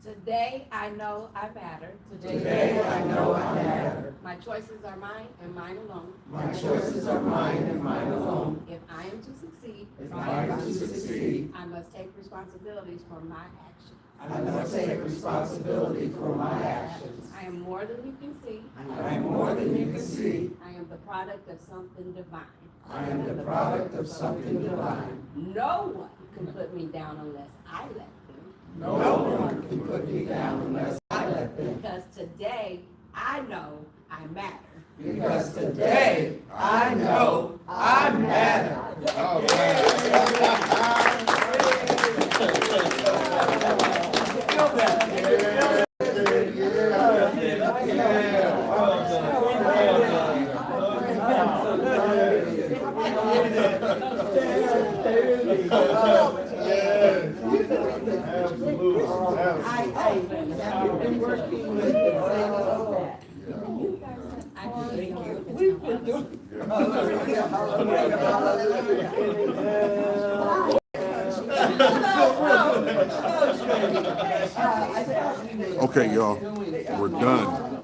Today I know I matter. Today I know I matter. My choices are mine and mine alone. My choices are mine and mine alone. If I am to succeed, If I am to succeed, I must take responsibilities for my actions. I must take responsibility for my actions. I am more than you can see. I am more than you can see. I am the product of something divine. I am the product of something divine. No one can put me down unless I let them. No one can put me down unless I let them. Because today I know I matter. Because today I know I matter. I've been working with the We've been doing. Okay, y'all, we're done.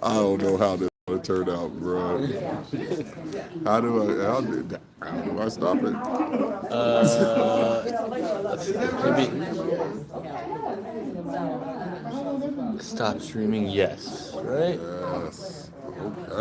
I don't know how this gonna turn out, bro. How do I stop it? Stop streaming, yes. Right? Yes. Okay.